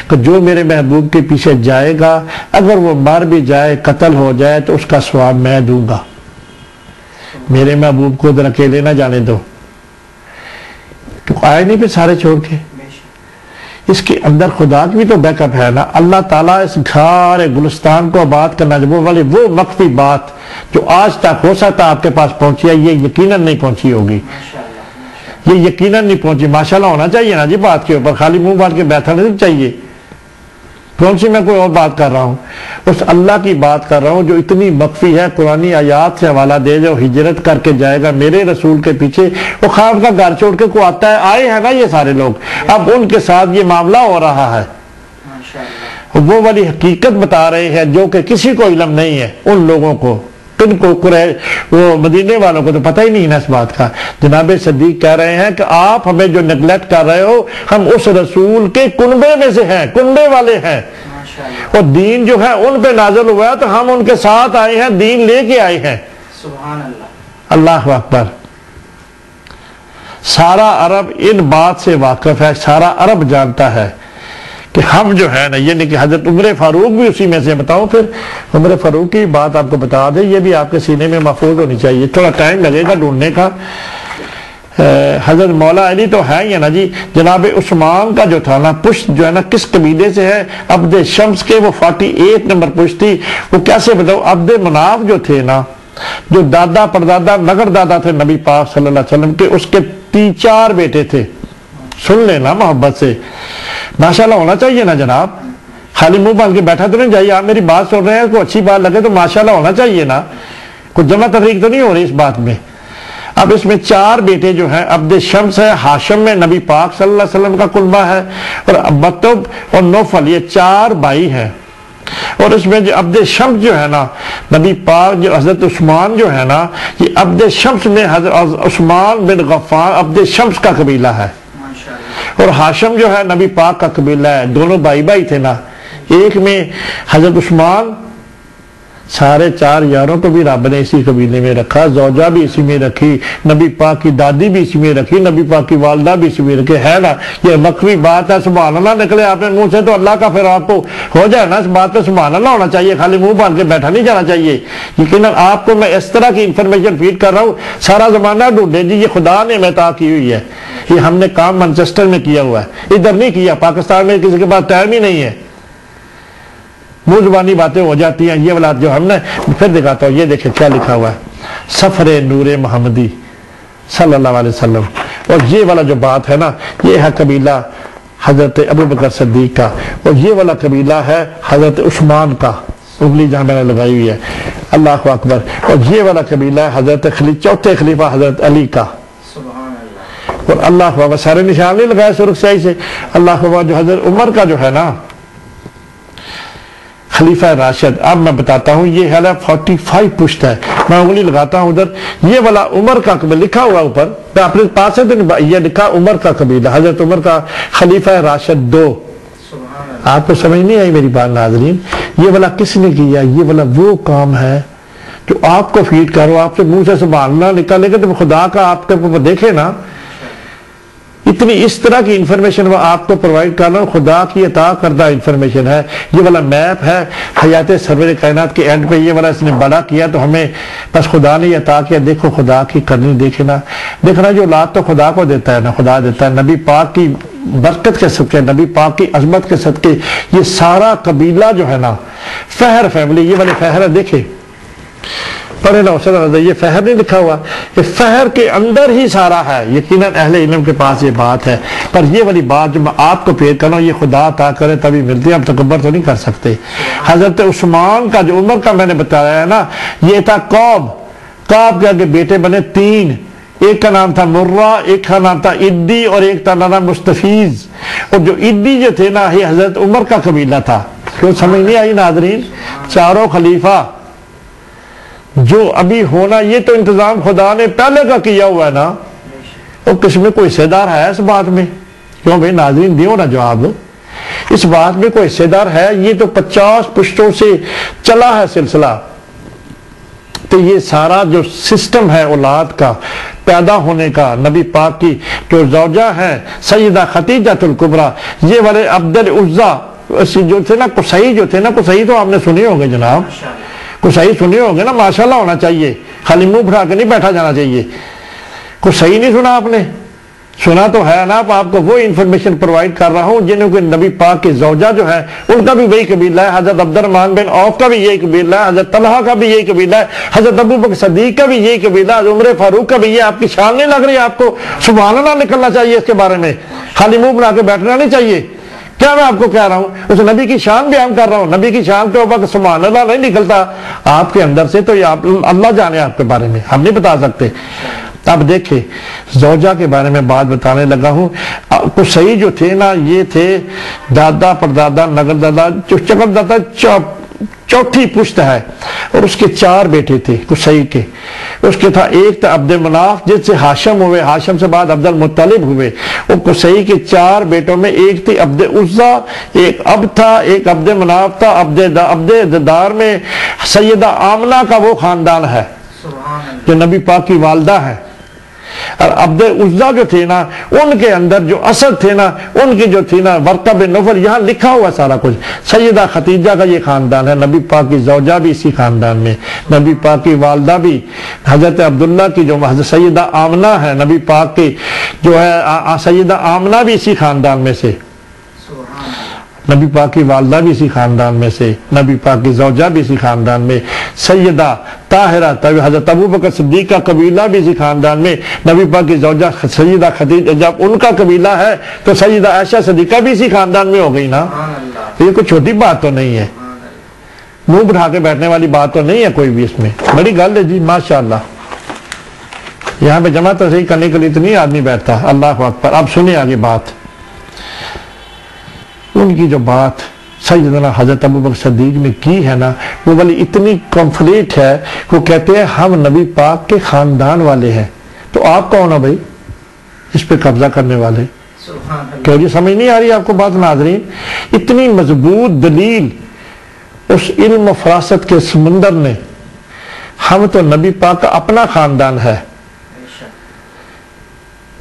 کہ جو میرے محبوب کے پیچھے جائے گا، اگر وہ مر بھی جائے، قتل ہو جائے، تو اس کا ثواب میں دوں گا۔ میرے محبوب کو ادھر اکیلے نہ جانے دو۔ تو آئے نہیں پہ سارے چھوڑ کے؟ اس کے اندر خدا کی بھی تو بیک اپ ہے نا۔ اللہ تعالیٰ اس گھر گلستان کو آباد کرنا، وہ مخفی بات جو آج تک ہو سکتا آپ کے پاس پہنچی ہے، یہ یقیناً نہیں پہنچی ہوگی، یہ یقیناً نہیں پہنچی۔ ماشاءاللہ ہونا چاہیے نا جی، بات کے اوپر خالی منہ بات کے بیٹھنا نہیں چاہیے۔ کون سی میں کوئی اور بات کر رہا ہوں؟ اس اللہ کی بات کر رہا ہوں جو اتنی مخفی ہے، قرآنی آیات سے حوالہ دے جو ہجرت کر کے جائے گا میرے رسول کے پیچھے، وہ خواب کا گھر چھوڑ کے کو آتا ہے، آئے ہیں نا یہ سارے لوگ، اب ان کے ساتھ یہ معاملہ ہو رہا ہے۔ وہ والی حقیقت بتا رہے ہیں جو کہ کسی کو علم نہیں ہے، ان لوگوں کو، کن کو، وہ مدینے والوں کو تو پتہ ہی نہیں ہے اس بات کا۔ جناب صدیق کہہ رہے ہیں کہ آپ ہمیں جو نیگلیکٹ کر رہے ہو، ہم اس رسول کے کنبے میں سے ہیں، کنبے والے ہیں، اور دین جو ہے ان پہ نازل ہوا ہے تو ہم ان کے ساتھ آئے ہیں، دین لے کے آئے ہیں۔ سبحان اللہ، اللہ اکبر۔ سارا عرب ان بات سے واقف ہے، سارا عرب جانتا ہے کہ ہم جو ہے نا، یہ نہیں کہ حضرت عمر فاروق بھی اسی میں سے، بتاؤ پھر عمر فاروق کی بات آپ کو بتا دیں، یہ بھی آپ کے سینے میں محفوظ ہونی چاہیے، تھوڑا ٹائم لگے گا ڈھونڈنے کا۔ حضرت مولا علی تو ہے ہی نا جی، جناب عثمان کا جو تھا نا پشت جو ہے نا کس قبیلے سے ہے؟ عبد شمس کے، وہ 48 نمبر پشت تھی۔ وہ کیسے بتاؤ؟ عبد مناف جو تھے نا، جو دادا پردادا نگر دادا تھے نبی پاک صلی اللہ علیہ وسلم کے، اس کے 3-4 بیٹے تھے۔ سن لینا محبت سے، ماشاءاللہ ہونا چاہیے نا جناب، خالی منہ باندھ کے بیٹھا تو نہیں چاہیے۔ آپ میری بات سن رہے ہیں، کوئی اچھی بات لگے تو ماشاءاللہ ہونا چاہیے نا، کوئی جمع تفریق تو نہیں ہو رہی اس بات میں۔ اب اس میں 4 بیٹے جو ہیں، عبد شمس ہے، ہاشم میں نبی پاک صلی اللہ علیہ وسلم کا کلبہ ہے، اور مطلب اور نوفل، یہ 4 بھائی ہیں۔ اور اس میں جو عبد شمس جو ہے نا، نبی پاک جو حضرت عثمان جو ہے نا، یہ عبد شمس میں حضرت عثمان بن غفار عبد شمس کا قبیلہ ہے، اور ہاشم جو ہے نبی پاک کا قبیلہ ہے۔ دونوں بھائی تھے نا، ایک میں حضرت عثمان، سارے 4 یاروں کو بھی رب نے اسی قبیلے میں رکھا، زوجہ بھی اسی میں رکھی، نبی پاک کی دادی بھی اسی میں رکھی، نبی پاک کی والدہ بھی اسی میں رکھی، ہے نا؟ یہ مکوی بات ہے، سبحان اللہ نکلے آپ نے منہ سے تو اللہ کا پھر آپ کو ہو جائے نا، اس بات پہ سبحان اللہ ہونا چاہیے، خالی منہ باندھ کے بیٹھا نہیں جانا چاہیے۔ یقیناً آپ کو میں اس طرح کی انفارمیشن فیڈ کر رہا ہوں، سارا زمانہ ڈھونڈے جی، یہ خدا نے عطا کی ہوئی ہے، یہ ہم نے کام مانچسٹر میں کیا ہوا ہے، ادھر نہیں کیا، پاکستان میں کسی کے پاس ٹائم ہی نہیں ہے، منہ زبانی باتیں ہو جاتی ہیں۔ یہ والا جو ہم نے پھر دکھاتا ہوں، یہ دیکھیں کیا لکھا ہوا ہے، سفر نور محمدی صلی اللہ علیہ وسلم، اور یہ والا جو بات ہے نا، یہ ہے قبیلہ حضرت ابوبکر صدیق کا، اور یہ والا قبیلہ ہے حضرت عثمان کا، انگلی جہاں میں نے لگائی ہوئی ہے، اللہ اکبر، اور یہ والا قبیلہ ہے حضرت چوتھے خلیفہ حضرت علی کا، اور اللہ اکبر، سارے نشان نہیں لگائے سرخ سیاہی سے، اللہ اکبر، جو حضرت عمر کا جو ہے نا خلیفہ راشد، اب میں بتاتا ہوں، یہ ہے 45 پشت ہے، میں انگلی لگاتا ہوں ادھر، یہ والا عمر کا قبیلہ لکھا ہوا اوپر، میں اپنے پاس سے یہ لکھا عمر کا قبیلہ، حضرت عمر کا خلیفہ راشد 2۔ آپ کو سمجھ نہیں آئی میری بات ناظرین؟ یہ والا کس نے کیا؟ یہ والا وہ کام ہے جو آپ کو فیڈ کرو، آپ سے منہ سے سبحان اللہ نکالے گا تو خدا کا آپ کے اوپر دیکھے نا، اتنی اس طرح کی انفارمیشن وہ آپ کو پرووائڈ کر رہا ہوں، خدا کی عطا کردہ انفارمیشن ہے۔ یہ والا میپ ہے حیات سرور کائنات کے اینڈ پہ، یہ والا اس نے بڑا کیا تو ہمیں بس خدا نے عطا کیا، دیکھو خدا کی کرنی، دیکھنا جو اولاد تو خدا کو دیتا ہے نا، خدا دیتا ہے، نبی پاک کی برکت کے صدقے، نبی پاک کی عظمت کے صدقے، یہ سارا قبیلہ جو ہے نا، فہر فیملی، یہ والے فہر ہے، دیکھیں پڑھے نا، یہ فہر نہیں لکھا ہوا، یہ فہر کے اندر ہی سارا ہے، یقیناً اہل علم کے پاس یہ بات ہے، پر یہ والی بات جو میں آپ کو پیش کر رہا ہوں، یہ خدا عطا کرے تبھی ملتی ہے، ہم تکبر تو نہیں کر سکتے۔ حضرت عثمان کا جو عمر کا میں نے بتایا ہے نا، یہ تھا قاب کے آگے بیٹے بنے 3، ایک کا نام تھا مرہ، ایک کا نام تھا ادی، اور ایک کا نام مستفیض، اور جو ادی جو تھے نا، یہ حضرت عمر کا قبیلہ تھا۔ کیوں سمجھ نہیں آئی ناظرین؟ 4 خلیفہ جو ابھی ہونا، یہ تو انتظام خدا نے پہلے کا کیا ہوا ہے نا، اور کس میں کوئی حصے دار ہے اس بات میں؟ کیوں بھائی ناظرین دیو نا جواب، اس بات میں کوئی حصے دار ہے؟ یہ تو 50 پشتوں سے چلا ہے سلسلہ، تو یہ سارا جو سسٹم ہے اولاد کا پیدا ہونے کا، نبی پاک کی جو زوجہ ہے سیدہ خدیجہ الکبریٰ، یہ والے عبد العزیٰ جو تھے نا، قصی جو تھے نا، قصی تو آپ نے سنے ہوں گے جناب، قصی سنے ہوں گے نا، ماشاءاللہ ہونا چاہیے، خالی منہ بھرا کے نہیں بیٹھا جانا چاہیے۔ قصی نہیں سنا آپ نے؟ سنا تو ہے نا، آپ کو وہ انفارمیشن پرووائڈ کر رہا ہوں جنہوں کے نبی پاک کی زوجہ جو ہے ان کا بھی وہی قبیلہ ہے، حضرت عبد الرحمن بن عوف کا بھی یہی قبیلہ ہے، حضرت طلحہ کا بھی یہی قبیلہ ہے، حضرت ابوبکر صدیق کا بھی یہی قبیلہ ہے، عمر فاروق کا بھی یہ۔ آپ کی شان نہیں لگ رہی؟ آپ کو سبحان اللہ نکلنا چاہیے اس کے بارے میں، خالی منہ بنا کے بیٹھنا نہیں چاہیے۔ کیا میں آپ کو کہہ رہا ہوں؟ اس نبی کی شان بیان کر رہا ہوں، نبی کی شان کے اوپر سبحان اللہ نہیں نکلتا آپ کے اندر سے، تو یہ اللہ جانے آپ کے بارے میں، ہم نہیں بتا سکتے۔ اب دیکھیں زوجہ کے بارے میں بات بتانے لگا ہوں۔ قصی جو تھے نا، یہ تھے دادا پردادا نگر دادا، جو چکر دادا چوتھی پشت ہے، اور اس کے 4 بیٹے تھے قصی کے۔ اس کے تھا ایک تھا عبد مناف، جس سے ہاشم ہوئے، ہاشم سے بعد عبد المطلب ہوئے۔ وہ قصی کے 4 بیٹوں میں ایک تھی عبد عزہ، ایک عبد تھا، ایک عبد مناف تھا، عبد دار میں سیدہ آمنہ کا وہ خاندان ہے جو نبی پاک کی والدہ ہے۔ اور عبد العزیٰ جو تھے نا ان کے اندر جو اسد تھے نا ان کی جو تھی نا ورقہ بن نوفل، یہاں لکھا ہوا سارا کچھ. سیدہ خدیجہ کا یہ خاندان ہے، نبی پاک کی زوجہ بھی اسی خاندان میں، نبی پاک کی والدہ بھی، حضرت عبداللہ کی جو حضرت سیدہ آمنہ ہے نبی پاک کی جو ہے سیدہ آمنہ بھی اسی خاندان میں سے، نبی پاک کی والدہ بھی اسی خاندان میں سے، نبی پاک کی زوجہ بھی اسی خاندان میں، سیدہ طاہرہ حضرت ابوبکر صدیق کا قبیلہ بھی اسی خاندان میں، نبی پاک کی زوجہ سیدہ خدیجہ جب ان کا قبیلہ ہے تو سیدہ عائشہ صدیقہ بھی اسی خاندان میں ہو گئی نا. یہ کوئی چھوٹی بات تو نہیں ہے، منہ بٹھا کے بیٹھنے والی بات تو نہیں ہے کوئی بھی، اس میں بڑی گل ہے جی ماشاءاللہ. یہاں پہ جمع تصحیح کرنے کے لیے اتنی آدمی بیٹھتا. اللہ اکبر. اب سنیں آگے بات. ان کی جو بات سیدنا حضرت ابوبکر صدیق نے کی ہے نا وہ والی اتنی کمپلیٹ ہے. وہ کہتے ہیں ہم نبی پاک کے خاندان والے ہیں. تو آپ کون ہو بھائی اس پہ قبضہ کرنے والے؟ کیوں جی سمجھ نہیں آ رہی آپ کو بات ناظرین؟ اتنی مضبوط دلیل اس علم و فراست کے سمندر نے. ہم تو نبی پاک کا اپنا خاندان ہے.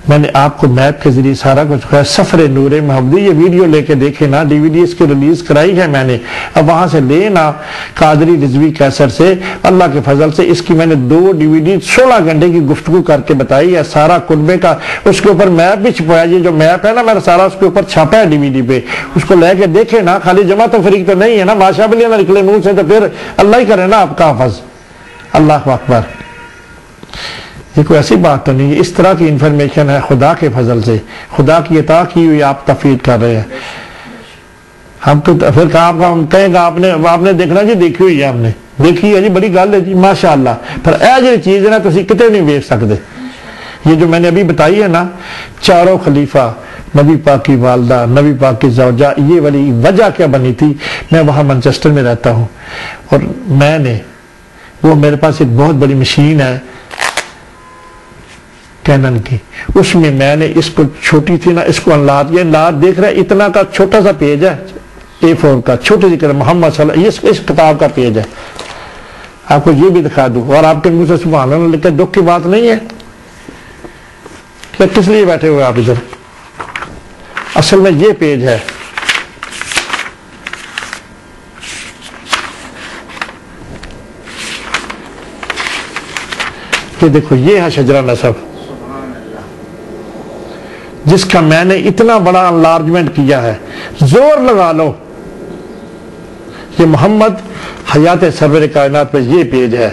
میں نے آپ کو میپ کے ذریعے سارا کچھ کہا. سفر نور محمدی یہ ویڈیو لے کے دیکھے نا، ڈی وی ڈی اس کی ریلیز کرائی ہے میں نے. اب وہاں سے لینا قادری رضوی کیسر سے، اللہ کے فضل سے اس کی میں نے 2 ڈی وی ڈی 16 گھنٹے کی گفتگو کر کے بتائی ہے. سارا کلبے کا اس کے اوپر میپ بھی چھپایا. یہ جو میپ ہے نا میں نے سارا اس کے اوپر چھاپا ہے ڈی وی ڈی پہ. اس کو لے کے دیکھے نا. خالی جمع تفریق تو نہیں ہے نا، ماشاء اللہ نہ نکلے منہ سے تو پھر اللہ ہی کرے نا آپ کا حافظ. اللہ اکبر. یہ کوئی ایسی بات تو نہیں ہے. اس طرح کی انفارمیشن ہے خدا کے فضل سے، خدا کی عطا کی ہوئی آپ تفید کر رہے ہیں. ہم تو پھر کہیں گا آپ نے دیکھنا جی دیکھی ہوئی ہے، ہم نے دیکھی ہے جی بڑی گل ہے جی ماشاءاللہ. پھر اے جی چیز ہے نا تسی کتے نہیں ویکھ سکتے. یہ جو میں نے ابھی بتائی ہے نا چاروں خلیفہ، نبی پاک کی والدہ، نبی پاک کی زوجہ، یہ والی وجہ کیا بنی تھی؟ میں وہاں مانچسٹر میں رہتا ہوں اور میں نے وہ میرے پاس ایک بہت بڑی مشین ہے کینن کی. اس میں نے اس کو چھوٹی تھی نا اس کو انلارج، یہ انلارج دیکھ رہے اتنا کا چھوٹا سا پیج ہے A4 کا، چھوٹی سی محمد صلی اللہ علیہ اس کتاب کا پیج ہے. آپ کو یہ بھی دکھا دوں اور آپ کے منہ سے سبحان اللہ لکھ کے دکھ کی بات نہیں ہے. کیا کس لیے بیٹھے ہوئے آپ ادھر؟ اصل میں یہ پیج ہے. یہ دیکھو یہ ہے شجرہ نسب جس کا میں نے اتنا بڑا انلارجمنٹ کیا ہے. زور لگا لو یہ محمد حیات سرور کائنات پہ یہ پیج ہے.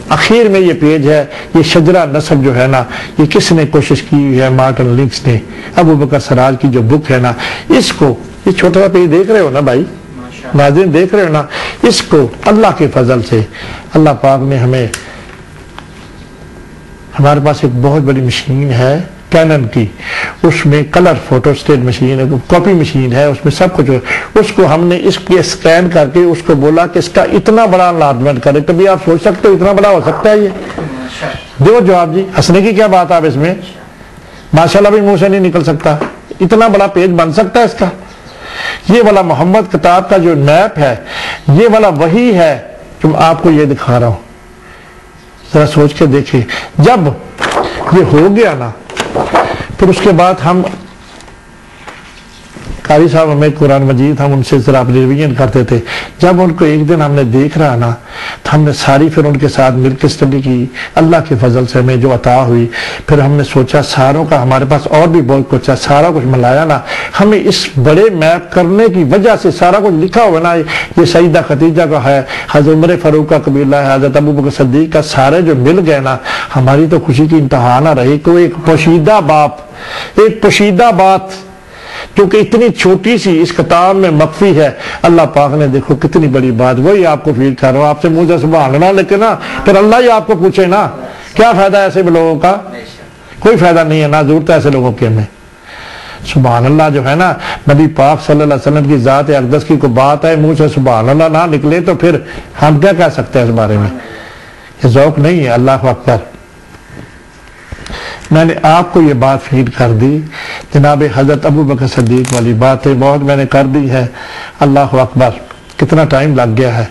اخیر میں یہ پیج ہے. یہ شجرہ نسب جو ہے نا یہ کس نے کوشش کی ہوئی ہے؟ مارٹن لنکس نے. ابوبکر سراج کی جو بک ہے نا اس کو، یہ چھوٹا سا پیج دیکھ رہے ہو نا بھائی ناظرین، دیکھ رہے ہو نا؟ اس کو اللہ کے فضل سے اللہ پاک نے ہمارے پاس ایک بہت بڑی مشین ہے کینن کی. اس میں کلر فوٹو اسٹیٹ مشین ہے، کاپی مشین ہے، اس میں سب کچھ. اس کو ہم نے اس کے اسکین کر کے اس کو بولا کہ اس کا اتنا بڑا انلارجمنٹ کرے. کبھی آپ سوچ سکتے ہو اتنا بڑا ہو سکتا ہے یہ؟ دیو جواب جی، ہنسنے کی کیا بات آپ اس میں؟ ماشاءاللہ بھی منہ سے نہیں نکل سکتا. اتنا بڑا پیج بن سکتا ہے اس کا. یہ والا محمد کتاب کا جو میپ ہے یہ والا وہی ہے جو میں آپ کو یہ دکھا رہا ہوں. ذرا سوچ کے دیکھیں. جب یہ ہو گیا نا پھر اس کے بعد ہم قاری صاحب ہمیں قرآن مجید ہم ان سے ذرا ریویژن کرتے تھے. جب ان کو ایک دن ہم نے دیکھ رہا نا تو ہم نے ساری پھر ان کے ساتھ مل کے اسٹڈی کی. اللہ کے فضل سے ہمیں جو عطا ہوئی پھر ہم نے سوچا ساروں کا ہمارے پاس اور بھی بہت کچھ ہے، سارا کچھ ملایا نا. ہمیں اس بڑے میپ کرنے کی وجہ سے سارا کچھ لکھا ہوا نا. یہ سیدہ خدیجہ کا ہے، حضرت عمر فاروق کا قبیلہ ہے، حضرت ابوبکر صدیق کا، سارے جو مل گئے نا ہماری تو خوشی کی انتہا نہ رہی. کوئی ایک پوشیدہ بات جو کہ اتنی چھوٹی سی اس کتاب میں مخفی ہے. اللہ پاک نے دیکھو کتنی بڑی بات، وہی آپ کو فیل کر رہا ہوں. آپ سے منہ سے سبحان اللہ لیکن نا پھر اللہ ہی آپ کو پوچھے نا کیا فائدہ ایسے لوگوں کا؟ کوئی فائدہ نہیں ہے نا، ضرورت ہے ایسے لوگوں کے ہمیں. سبحان اللہ جو ہے نا نبی پاک صلی اللہ علیہ وسلم کی ذات اقدس کی کوئی بات ہے منہ سے سبحان اللہ نہ نکلے تو پھر ہم کیا کہہ سکتے ہیں اس بارے میں؟ یہ ذوق نہیں ہے. اللہ اکبر. میں نے آپ کو یہ بات فیڈ کر دی. جناب حضرت ابوبکر صدیق والی باتیں بہت میں نے کر دی ہے. اللہ اکبر. کتنا ٹائم لگ گیا ہے.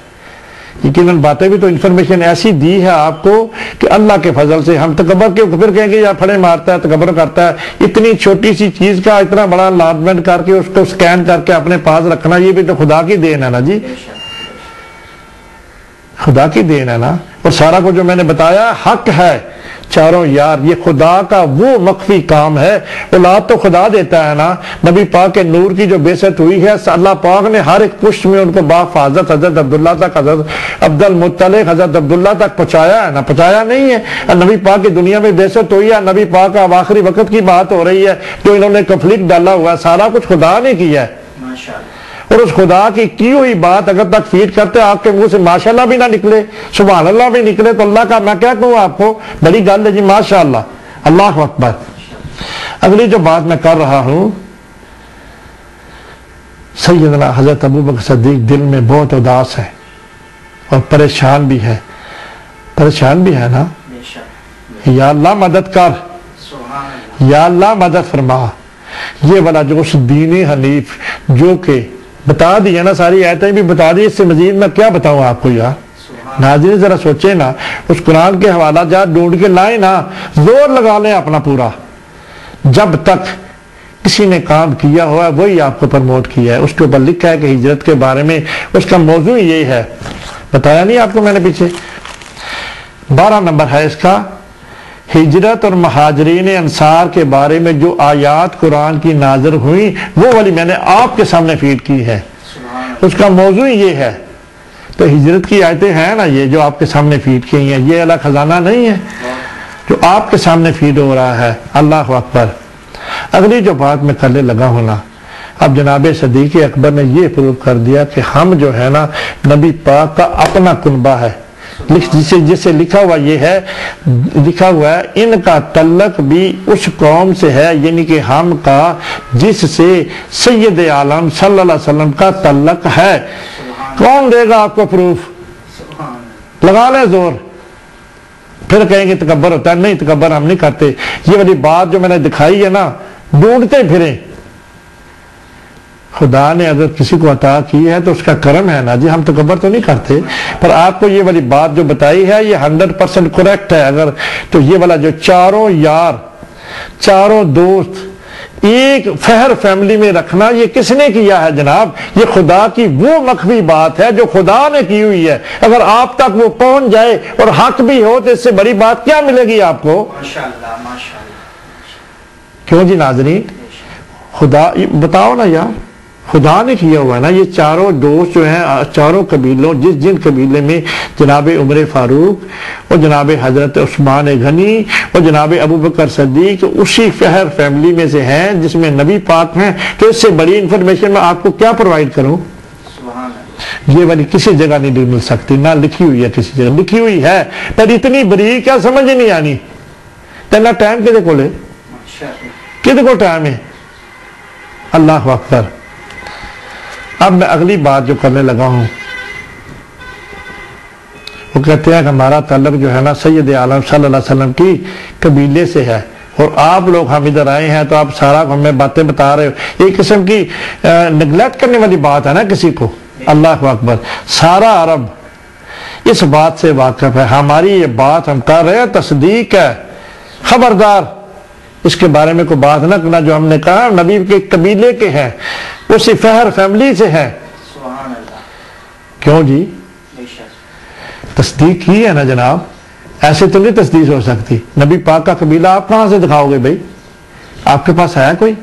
یقیناً باتیں بھی تو انفارمیشن ایسی دی ہے آپ کو کہ اللہ کے فضل سے ہم تکبر کے پھر کہیں گے یا پھڑے مارتا ہے تکبر کرتا ہے، اتنی چھوٹی سی چیز کا اتنا بڑا لانچمنٹ کر کے اس کو سکین کر کے اپنے پاس رکھنا، یہ بھی تو خدا کی دین ہے نا جی، خدا کی دین ہے نا۔ اور سارا کو جو میں نے بتایا حق ہے چاروں یار، یہ خدا کا وہ مخفی کام ہے۔ اولاد تو خدا دیتا ہے نا، نبی پاک کے نور کی جو بعثت ہوئی ہے اللہ پاک نے ہر ایک پشت میں ان کو باحفاظت حضرت عبداللہ تک، حضرت عبد المطلب حضرت عبداللہ تک پہنچایا ہے نا، پہنچایا نہیں ہے؟ نبی پاک کی دنیا میں بعثت ہوئی ہے، نبی پاک کا آخری وقت کی بات ہو رہی ہے، جو انہوں نے کنفلکٹ ڈالا ہوا ہے سارا کچھ خدا نے کیا ہے۔ ماشاءاللہ۔ اور اس خدا کی ہوئی بات اگر تک فیڈ کرتے آپ کے منہ سے ماشاءاللہ بھی نہ نکلے، سبحان اللہ بھی نکلے، تو اللہ کا میں کیا کہوں آپ کو، بڑی گل ہے جی، ماشاءاللہ، اللہ اکبر۔ اگلی جو بات میں کر رہا ہوں، سیدنا حضرت ابوبکر صدیق دل میں بہت اداس ہے اور پریشان بھی ہے، پریشان بھی ہے نا، یا اللہ مدد کر، یا اللہ مدد فرما۔ یہ والا جو اس دین حنیف جو کہ بتا دیا نا، ساری آیتیں بھی بتا دی، اس سے مزید میں کیا بتاؤں آپ کو یار۔ ناظرین ذرا سوچیں نا، اس قرآن کے حوالہ جات ڈھونڈ کے لائیں نا، زور لگا لیں اپنا پورا، جب تک کسی نے کام کیا ہوا ہے وہی آپ کو پرموٹ کیا ہے، اس کے اوپر لکھا ہے کہ ہجرت کے بارے میں اس کا موضوع یہی ہے، بتایا نہیں آپ کو میں نے پیچھے، 12 نمبر ہے اس کا، ہجرت اور مہاجرین انصار کے بارے میں جو آیات قرآن کی نازل ہوئی وہ والی میں نے آپ کے سامنے فیڈ کی ہے، اس کا موضوع یہ ہے۔ تو ہجرت کی آیتیں ہیں نا، یہ جو آپ کے سامنے فیڈ کی ہیں، یہ الگ خزانہ نہیں ہے جو آپ کے سامنے فیڈ ہو رہا ہے، اللہ اکبر۔ اگلی جو بات میں کرنے لگا ہوں نا، اب جناب صدیق اکبر نے یہ پروف کر دیا کہ ہم جو ہے نا نبی پاک کا اپنا کنبہ ہے، جسے لکھا ہوا یہ ہے، لکھا ہوا ہے ان کا تعلق بھی اس قوم سے ہے، یعنی کہ ہم کا جس سے سید عالم صلی اللہ علیہ وسلم کا تعلق ہے۔ کون دے گا آپ کو پروف؟ لگا لیں زور، پھر کہیں گے تکبر ہوتا ہے، نہیں تکبر ہم نہیں کرتے، یہ والی بات جو میں نے دکھائی ہے نا، ڈھونڈتے پھریں۔ خدا نے اگر کسی کو عطا کی ہے تو اس کا کرم ہے نا جی، ہم تکبر تو نہیں کرتے، پر آپ کو یہ والی بات جو بتائی ہے یہ 100% کریکٹ ہے۔ اگر تو یہ والا جو چاروں یار، چاروں دوست ایک فہر فیملی میں رکھنا، یہ کس نے کیا ہے جناب؟ یہ خدا کی وہ مخفی بات ہے جو خدا نے کی ہوئی ہے، اگر آپ تک وہ پہنچ جائے اور حق بھی ہو تو اس سے بڑی بات کیا ملے گی آپ کو؟ ماشاءاللہ ماشاءاللہ۔ کیوں جی ناظرین، خدا بتاؤ نا یار، خدا نے کیا ہوا ہے نا۔ یہ چاروں دوست جو ہیں چاروں قبیلوں، جن قبیلے میں جناب عمر فاروق اور جناب حضرت عثمان غنی اور جناب ابوبکر صدیق اسی فہر فیملی میں سے ہیں جس میں نبی پاک ہیں، تو اس سے بڑی انفارمیشن میں آپ کو کیا پرووائڈ کروں؟ یہ والی کسی جگہ نہیں مل سکتی، نہ لکھی ہوئی ہے کسی جگہ، لکھی ہوئی ہے پر اتنی بری کیا سمجھ نہیں آنی۔ تینا ٹائم کدے کو لے، کدے کو ٹائم ہے؟ اللہ اکبر۔ اب میں اگلی بات جو کرنے لگا ہوں، وہ کہتے ہیں کہ ہمارا تعلق جو ہے نا سید عالم صلی اللہ علیہ وسلم کی قبیلے سے ہے، اور آپ لوگ ہم ادھر آئے ہیں تو آپ سارا ہمیں باتیں بتا رہے ہو، ایک قسم کی نگلیکٹ کرنے والی بات ہے نا کسی کو۔ اللہ اکبر۔ سارا عرب اس بات سے واقف ہے، ہماری یہ بات ہم کر رہے ہیں تصدیق ہے، خبردار اس کے بارے میں کوئی بات نہ کرنا جو ہم نے کہا نبی کے قبیلے کے ہیں، اسی فہر فیملی سے ہے۔ سبحان اللہ۔ کیوں جی؟ تصدیق کی ہے نا جناب، ایسے تو نہیں تصدیق ہو سکتی۔ نبی پاک کا قبیلہ آپ کہاں سے دکھاؤ گے بھائی؟ آپ کے پاس ہے کوئی؟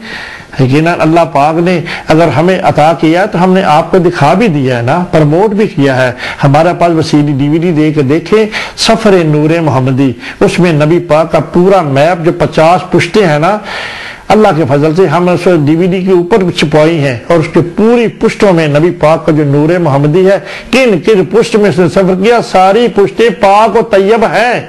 یقیناً اللہ پاک نے اگر ہمیں عطا کیا تو ہم نے آپ کو دکھا بھی دیا ہے نا، پرموٹ بھی کیا ہے۔ ہمارے پاس وسیلی DVD دے کے دیکھیں، سفر نور محمدی، اس میں نبی پاک کا پورا میپ جو 50 پشتیں ہیں نا، اللہ کے فضل سے ہم اس DVD کے اوپر چھپائی ہیں، اور اس کے پوری پشتوں میں نبی پاک کا جو نور محمدی ہے، کن کن پشت میں سے سفر کیا، ساری پشتیں پاک و طیب ہیں۔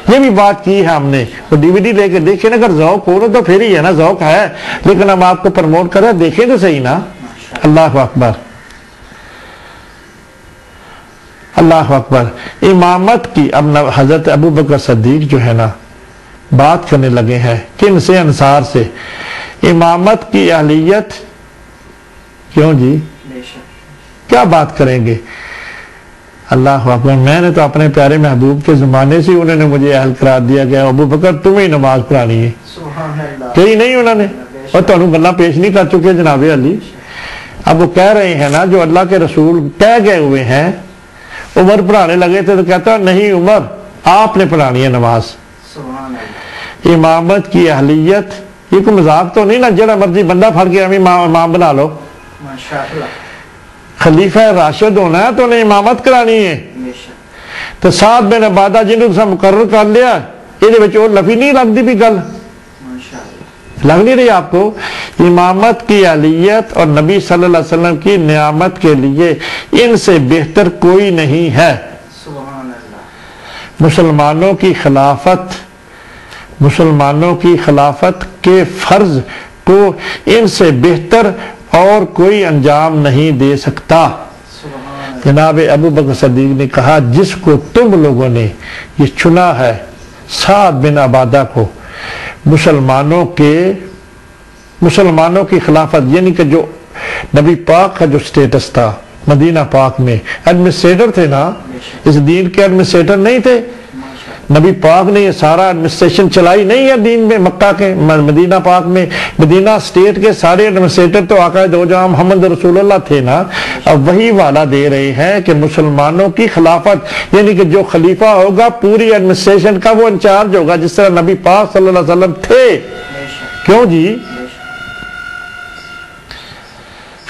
یہ بھی بات کی ہے ہم نے، وہ DVD لے کے دیکھیں نا، اگر ذوق ہو تو پھر ہی ہے نا، ذوق ہے، لیکن ہم آپ کو پرموٹ کر رہے ہیں، دیکھیں تو صحیح نا۔ اللہ اکبر، اللہ اکبر۔ امامت کی اب حضرت ابوبکر صدیق جو ہے نا بات کرنے لگے ہیں، کن سے؟ انصار سے۔ امامت کی اہلیت، کیوں جی کیا بات کریں گے؟ اللہ اکبر، میں نے تو اپنے پیارے محبوب کے زمانے سے انہوں نے مجھے اہل قرار دیا کہ ابو بکر تمہیں نماز پڑھانی ہے، سبحان اللہ، کہی نہیں انہوں نے، اور تو انہوں گلہ پیش نہیں کر چکے جناب علی۔ اب وہ کہہ رہے ہیں نا، جو اللہ کے رسول کہہ گئے ہوئے ہیں، عمر پڑھانے لگے تھے تو کہتا نہیں عمر آپ نے پڑھانی ہے نماز۔ سبحان اللہ، امامت کی اہلیت یہ کوئی مذاق تو نہیں نا، جڑا مرضی بندہ پھڑ کے ہمیں امام بنا لو۔ ماشاءاللہ، خلیفہ راشد ہونا ہے تو انہیں امامت کرانی ہے۔ بے شک، تو سعد بن عبادہ جنہوں نے مقرر کر لیا، یہ لفی نہیں لگتی بھی گل، ماشاءاللہ، لگ نہیں رہی آپ کو؟ امامت کی اہلیت اور نبی صلی اللہ علیہ وسلم کی نعمت کے لیے ان سے بہتر کوئی نہیں ہے۔ سبحان اللہ، مسلمانوں کی خلافت کے فرض کو ان سے بہتر اور کوئی انجام نہیں دے سکتا۔ سبحان اللہ، جناب ابو بکر صدیق نے کہا جس کو تم لوگوں نے یہ چنا ہے، سعد بن عبادہ کو، مسلمانوں کی خلافت، یعنی کہ جو نبی پاک کا جو سٹیٹس تھا مدینہ پاک میں، ایڈمنسٹریٹر تھے نا، اس دین کے ایڈمنسٹریٹر نہیں تھے، نبی پاک نے یہ سارا ایڈمنسٹریشن چلائی نہیں ہے دین میں، مکہ کے مدینہ پاک میں، مدینہ اسٹیٹ کے سارے ایڈمنسٹریٹر تو آقا دو جہاں محمد رسول اللہ تھے نا۔ اب وہی وعدہ دے رہے ہیں کہ مسلمانوں کی خلافت، یعنی کہ جو خلیفہ ہوگا پوری ایڈمنسٹریشن کا وہ انچارج ہوگا، جس طرح نبی پاک صلی اللہ علیہ وسلم تھے۔ بے شک، کیوں جی؟ بے شک،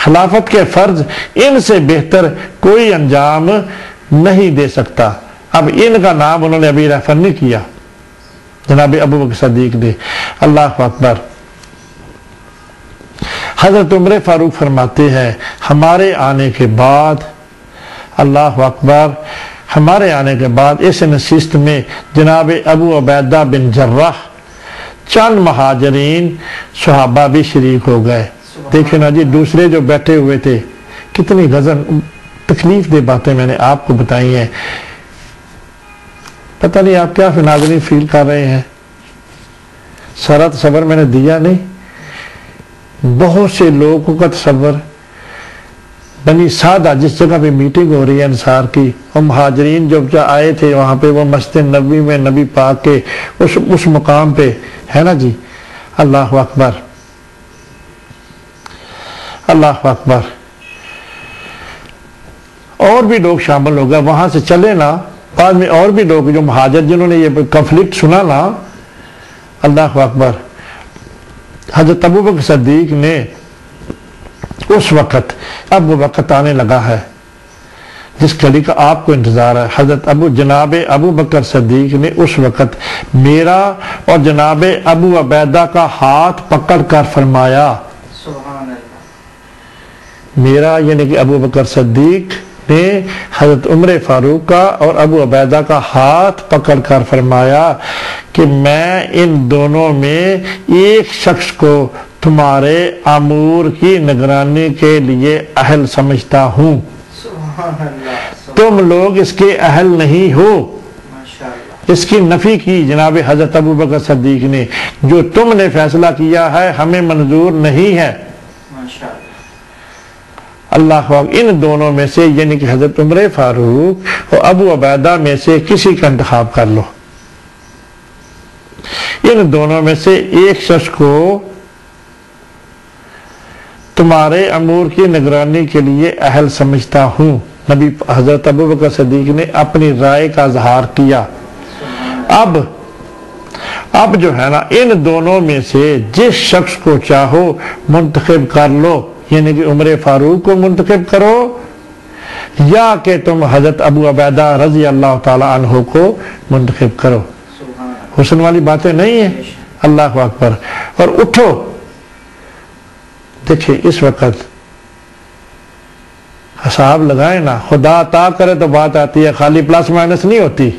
خلافت کے فرض ان سے بہتر کوئی انجام نہیں دے سکتا۔ اب ان کا نام انہوں نے ابھی ریفر نہیں کیا جناب ابو بکر صدیق نے۔ اللہ اکبر۔ حضرت عمر فاروق فرماتے ہیں ہمارے آنے کے بعد، اللہ اکبر، ہمارے آنے کے بعد اس نشست میں جناب ابو عبیدہ بن جراح، چند مہاجرین صحابہ بھی شریک ہو گئے۔ دیکھیں نا جی، دوسرے جو بیٹھے ہوئے تھے، کتنی غزن تکلیف دہ باتیں میں نے آپ کو بتائی ہیں۔ پتہ نہیں آپ کیا ناظرین فیل کر رہے ہیں، سارا تصور میں نے دیا نہیں۔ بہت سے لوگوں کا تصور، بنی سعدہ جس جگہ پہ میٹنگ ہو رہی ہے انصار کی، اور مہاجرین جو آئے تھے وہاں پہ، وہ مسجد نبوی میں نبی پاک کے اس مقام پہ ہے نا جی۔ اللہ اکبر، اللہ اکبر۔ اور بھی لوگ شامل ہو گئے، وہاں سے چلے نا، بعد میں اور بھی لوگ جو مہاجر جنہوں نے یہ کنفلکٹ سنا نا، اللہ اکبر۔ حضرت ابو بکر صدیق نے اس وقت، اب وہ وقت آنے لگا ہے جس گھڑی کا آپ کو انتظار ہے، حضرت جناب ابو بکر صدیق نے اس وقت میرا اور جناب ابو عبیدہ کا ہاتھ پکڑ کر فرمایا، سبحان اللہ، میرا یعنی کہ ابو بکر صدیق نے حضرت عمر فاروق کا اور ابو عبیدہ کا ہاتھ پکڑ کر فرمایا کہ میں ان دونوں میں ایک شخص کو تمہارے امور کی نگرانی کے لیے اہل سمجھتا ہوں، سبحان اللہ، تم لوگ اس کے اہل نہیں ہو۔ ماشاءاللہ، اس کی نفی کی جناب حضرت ابو بکر صدیق نے، جو تم نے فیصلہ کیا ہے ہمیں منظور نہیں ہے۔ ماشاءاللہ، اللہ اکبر۔ ان دونوں میں سے یعنی کہ حضرت عمر فاروق اور ابو عبیدہ میں سے کسی کا انتخاب کر لو، ان دونوں میں سے ایک شخص کو تمہارے امور کی نگرانی کے لیے اہل سمجھتا ہوں۔ نبی حضرت ابو بکر صدیق نے اپنی رائے کا اظہار کیا۔ اب جو ہے نا، ان دونوں میں سے جس شخص کو چاہو منتخب کر لو، یعنی کہ عمر فاروق کو منتخب کرو یا کہ تم حضرت ابو عبیدہ رضی اللہ تعالی عنہ کو منتخب کرو۔ حسن والی باتیں نہیں ہیں، اللہ اکبر۔ اور اٹھو، دیکھیں اس وقت حساب لگائیں نا، خدا عطا کرے تو بات آتی ہے، خالی پلس مائنس نہیں ہوتی۔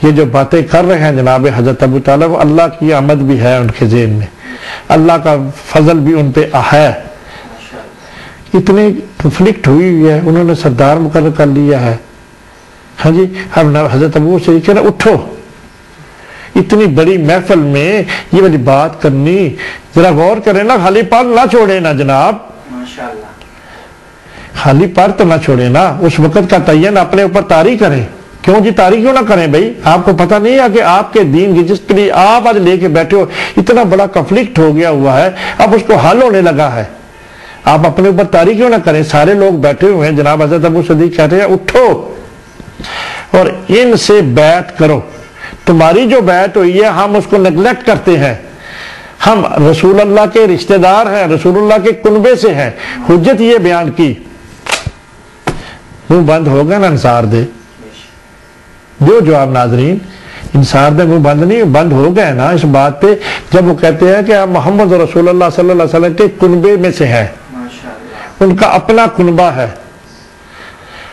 یہ جو باتیں کر رہے ہیں جناب حضرت ابو طالب، اللہ کی آمد بھی ہے ان کے ذہن میں، اللہ کا فضل بھی ان پہ ہے۔ اتنی کنفلکٹ ہوئی ہے، انہوں نے سردار مقرر کر لیا ہے، ہاں جی۔ ہم حضرت ابو سے کہہ رہے اٹھو، اتنی بڑی محفل میں یہ والی بات کرنی، ذرا غور کریں نا، خالی پل نہ چھوڑے نا جناب، ماشاءاللہ، خالی پڑھ تو نہ چھوڑے نا، اس وقت کا تعین اپنے اوپر طاری کریں. کیوں جی طاری کیوں نہ کریں بھائی؟ آپ کو پتہ نہیں ہے کہ آپ کے دین کی جس کے لیے آپ آج لے کے بیٹھے ہو اتنا بڑا کنفلکٹ ہو گیا ہوا ہے، اب اس کو حل ہونے لگا ہے. آپ اپنے اوپر طاری کیوں نہ کریں؟ سارے لوگ بیٹھے ہوئے ہیں، جناب حضرت ابو صدیق کہتے ہیں اٹھو اور ان سے بیعت کرو. تمہاری جو بیعت ہوئی ہے ہم اس کو نیگلیکٹ کرتے ہیں، ہم رسول اللہ کے رشتہ دار ہیں، رسول اللہ کے کنبے سے ہیں. حجت یہ بیان کی. منہ بند ہو گیا نا انصار دے جو جواب ناظرین، انصار دے منہ بند نہیں، بند ہو گئے نا اس بات پہ جب وہ کہتے ہیں کہ آپ محمد رسول اللہ صلی اللہ علیہ وسلم کے کنبے میں سے ہیں. ان کا اپنا کنبہ ہے،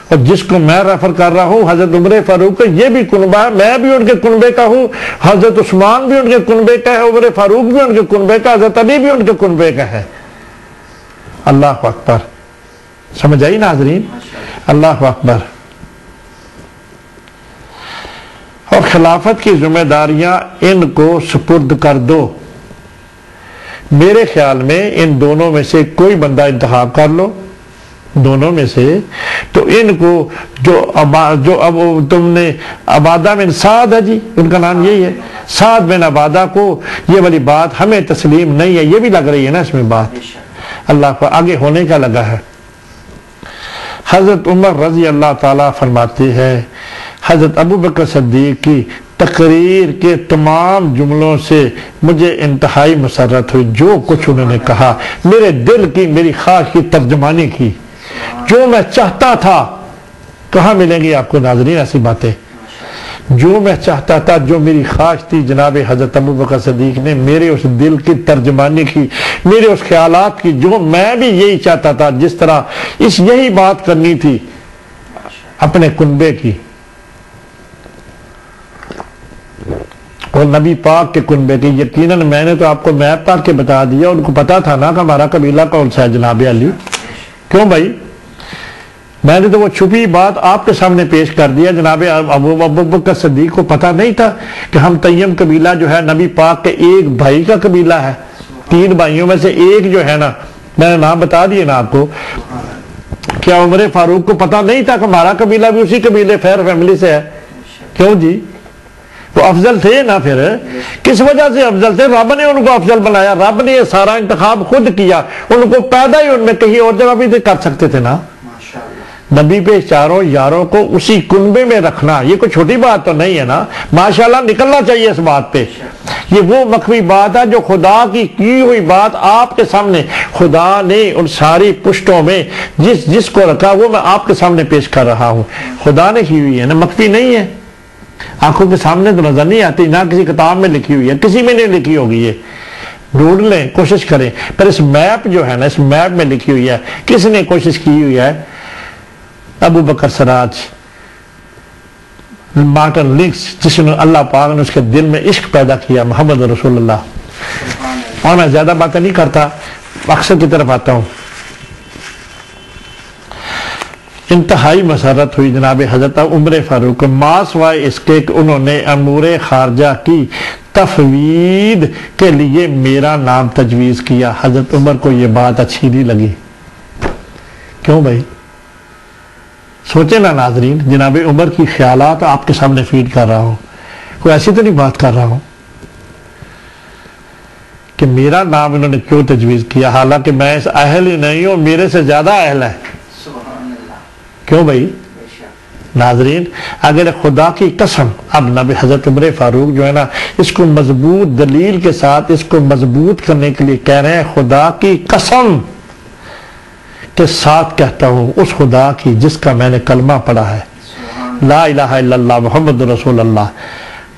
اور جس کو میں ریفر کر رہا ہوں حضرت عمر فاروق کا یہ بھی کنبہ ہے، میں بھی ان کے کنبے کا ہوں، حضرت عثمان بھی ان کے کنبے کا ہے، عمر فاروق بھی ان کے کنبے کا، حضرت علی بھی ان کے کنبے کا ہے. اللہ اکبر. سمجھ آئی ناظرین؟ اللہ اکبر. اور خلافت کی ذمہ داریاں ان کو سپرد کر دو. میرے خیال میں ان دونوں میں سے کوئی بندہ انتخاب کر لو، دونوں میں سے، تو ان کو جو اب تم نے عبادہ بن سعد ہے جی، ان کا نام یہی ہے، سعد بن عبادہ کو یہ والی بات ہمیں تسلیم نہیں ہے، یہ بھی لگ رہی ہے نا اس میں بات. اللہ کو آگے ہونے کا لگا ہے. حضرت عمر رضی اللہ تعالیٰ فرماتے ہیں حضرت ابو بکر صدیق کی تقریر کے تمام جملوں سے مجھے انتہائی مسرت ہوئی. جو کچھ انہوں نے کہا میرے دل کی، میری خواہش کی ترجمانی کی. جو میں چاہتا تھا، کہاں ملیں گی آپ کو ناظرین ایسی باتیں؟ جو میں چاہتا تھا، جو میری خواہش تھی، جناب حضرت ابو بکر صدیق نے میرے اس دل کی ترجمانی کی، میرے اس خیالات کی. جو میں بھی یہی چاہتا تھا، جس طرح یہی بات کرنی تھی اپنے کنبے کی اور نبی پاک کے کنبے کی. یقیناً میں نے تو آپ کو میپ پاک کے بتا دیا، ان کو پتا تھا نا کہ ہمارا قبیلہ کون سا ہے جناب علی. کیوں بھائی؟ میں نے تو وہ چھپی بات آپ کے سامنے پیش کر دیا. جناب ابو بکر صدیق کو پتا نہیں تھا کہ ہم تیم قبیلہ جو ہے نبی پاک کے ایک بھائی کا قبیلہ ہے. 3 بھائیوں میں سے ایک جو ہے نا، میں نے نام بتا دیے نا آپ کو. کیا عمر فاروق کو پتا نہیں تھا کہ ہمارا قبیلہ بھی اسی قبیلے فیر فیملی سے ہے؟ کیوں جی؟ وہ افضل تھے نا. پھر کس وجہ سے افضل تھے؟ رب نے ان کو افضل بنایا، رب نے یہ سارا انتخاب خود کیا. ان کو پیدا ہی ان میں کہیں اور جگہ بھی کر سکتے تھے نا. نبی پہ چاروں یاروں کو اسی کنبے میں رکھنا یہ کوئی چھوٹی بات تو نہیں ہے نا. ماشاءاللہ نکلنا چاہیے اس بات پہ. یہ وہ مخفی بات ہے جو خدا کی ہوئی بات آپ کے سامنے خدا نے ان ساری پشتوں میں جس کو رکھا وہ میں آپ کے سامنے پیش کر رہا ہوں. خدا نے کی ہوئی ہے نا، مخفی نہیں ہے. آنکھوں کے سامنے تو نظر نہیں آتی، نہ کسی کتاب میں لکھی ہوئی ہے، کسی میں نہیں لکھی ہوگی. یہ ڈھونڈ لیں، کوشش کریں. پر اس میپ جو ہے نا، اس میپ میں لکھی ہوئی ہے. کس نے کوشش کی ہوئی ہے؟ ابو بکر سراج مارٹن لنکس، جس نے اللہ پاک نے اس کے دل میں عشق پیدا کیا محمد رسول اللہ. اور میں زیادہ باتیں نہیں کرتا، اکثر کی طرف آتا ہوں. انتہائی مسرت ہوئی جناب حضرت عمر فاروق کو، ماسوائے اس کے کہ انہوں نے امور خارجہ کی تفویض کے لیے میرا نام تجویز کیا. حضرت عمر کو یہ بات اچھی نہیں لگی. کیوں بھائی؟ سوچیں نا ناظرین، جناب عمر کی خیالات آپ کے سامنے فیڈ کر رہا ہوں. کوئی ایسی تو نہیں بات کر رہا ہوں کہ میرا نام انہوں نے کیوں تجویز کیا، حالانکہ میں اس اہل ہی نہیں ہوں، میرے سے زیادہ اہل ہے. کیوں بھائی؟ ناظرین اگر خدا کی قسم، اب نبی حضرت عمر فاروق جو ہے نا، اس کو مضبوط دلیل کے ساتھ اس کو مضبوط کرنے کے لیے کہہ رہے ہیں خدا کی قسم کے ساتھ کہتا ہوں، اس خدا کی جس کا میں نے کلمہ پڑھا ہے، لا الہ الا اللہ محمد رسول اللہ،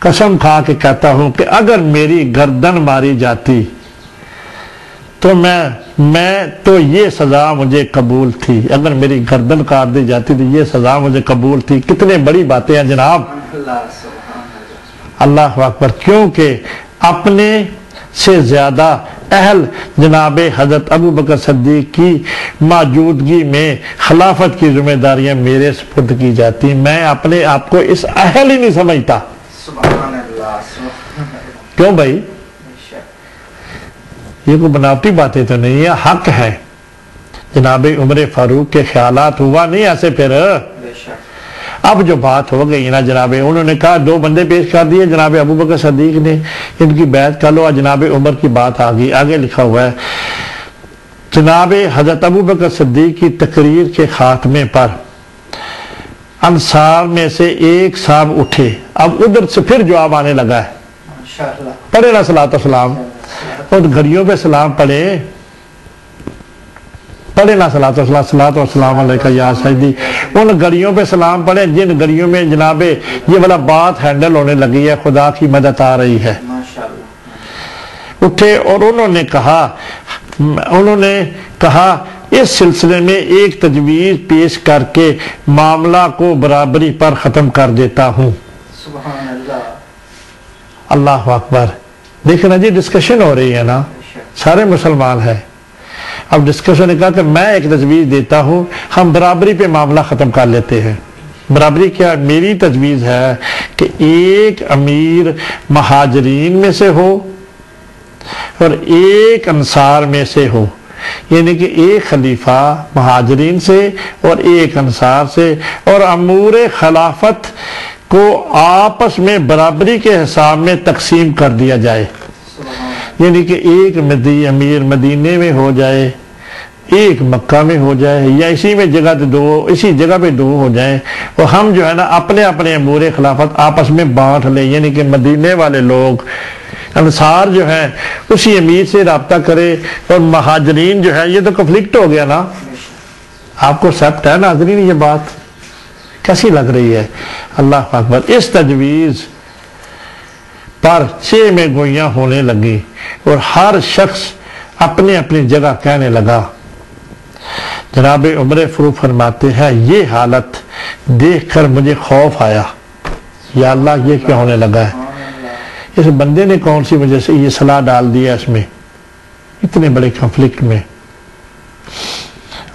قسم کھا کے کہتا ہوں کہ اگر میری گردن ماری جاتی تو تو یہ سزا مجھے قبول تھی. اگر میری گردن کاٹ دی جاتی تو یہ سزا مجھے قبول تھی. کتنے بڑی باتیں ہیں جناب. اللہ اکبر. کیونکہ اپنے سے زیادہ اہل جناب حضرت ابو بکر صدیق کی موجودگی میں خلافت کی ذمہ داریاں میرے سپرد کی جاتی. میں اپنے آپ کو اس اہل ہی نہیں سمجھتا. کیوں بھائی؟ یہ کوئی بناوٹی باتیں تو نہیں ہے، حق ہے. جناب عمر فاروق کے خیالات ہوا نہیں ایسے پھر. بے شک. اب جو بات ہو گئی نا جناب, انہوں نے کہا 2 بندے پیش کر دیے جناب ابو بکر صدیق نے, ان کی بیعت کر لو. اور جناب عمر کی بات آ گئی. آگے لکھا ہوا ہے جناب حضرت ابو بکر صدیق کی تقریر کے خاتمے پر انصار میں سے ایک صاحب اٹھے. اب ادھر سے پھر جواب آنے لگا ہے. ماشاءاللہ. پڑھے نا صلاۃ و سلام, اور گھڑیوں پہ سلام پڑھے نا صلاۃ و سلام علیکہ یا سیدی. ان گھڑیوں پہ سلام پڑھے جن گھڑیوں میں جناب یہ والا بات ہینڈل ہونے لگی ہے, خدا کی مدد آ رہی ہے. ماشاءاللہ. اٹھے اور انہوں نے کہا اس سلسلے میں ایک تجویز پیش کر کے معاملہ کو برابری پر ختم کر دیتا ہوں. سبحان اللہ. اللہ اکبر. دیکھنا جی ڈسکشن ہو رہی ہے نا, سارے مسلمان ہیں. اب ڈسکشن نے کہا کہ میں ایک تجویز دیتا ہوں, ہم برابری پہ معاملہ ختم کر لیتے ہیں. برابری کیا؟ میری تجویز ہے کہ ایک امیر مہاجرین میں سے ہو اور ایک انصار میں سے ہو, یعنی کہ ایک خلیفہ مہاجرین سے اور ایک انصار سے, اور امور خلافت کو آپس میں برابری کے حساب میں تقسیم کر دیا جائے. یعنی کہ ایک امیر مدینے میں ہو جائے, ایک مکہ میں ہو جائے, یا اسی جگہ پہ 2 ہو جائیں, اور ہم جو ہے نا اپنے اپنے امور خلافت آپس میں بانٹ لیں. یعنی کہ مدینے والے لوگ انصار جو ہیں اسی امیر سے رابطہ کرے, اور مہاجرین جو ہے, یہ تو کنفلکٹ ہو گیا نا. آپ کو ایکسپٹ ہے ناظرین یہ بات کیسی لگ رہی ہے؟ اللہ اکبر. اس تجویز پر 6 میں گوئیاں ہونے لگی اور ہر شخص اپنی اپنی جگہ کہنے لگا. جناب عمر فاروق فرماتے ہیں یہ حالت دیکھ کر مجھے خوف آیا, یا اللہ یہ کیا ہونے لگا ہے؟ اس بندے نے کون سی وجہ سے یہ صلاح ڈال دیا اس میں, اتنے بڑے کنفلکٹ میں.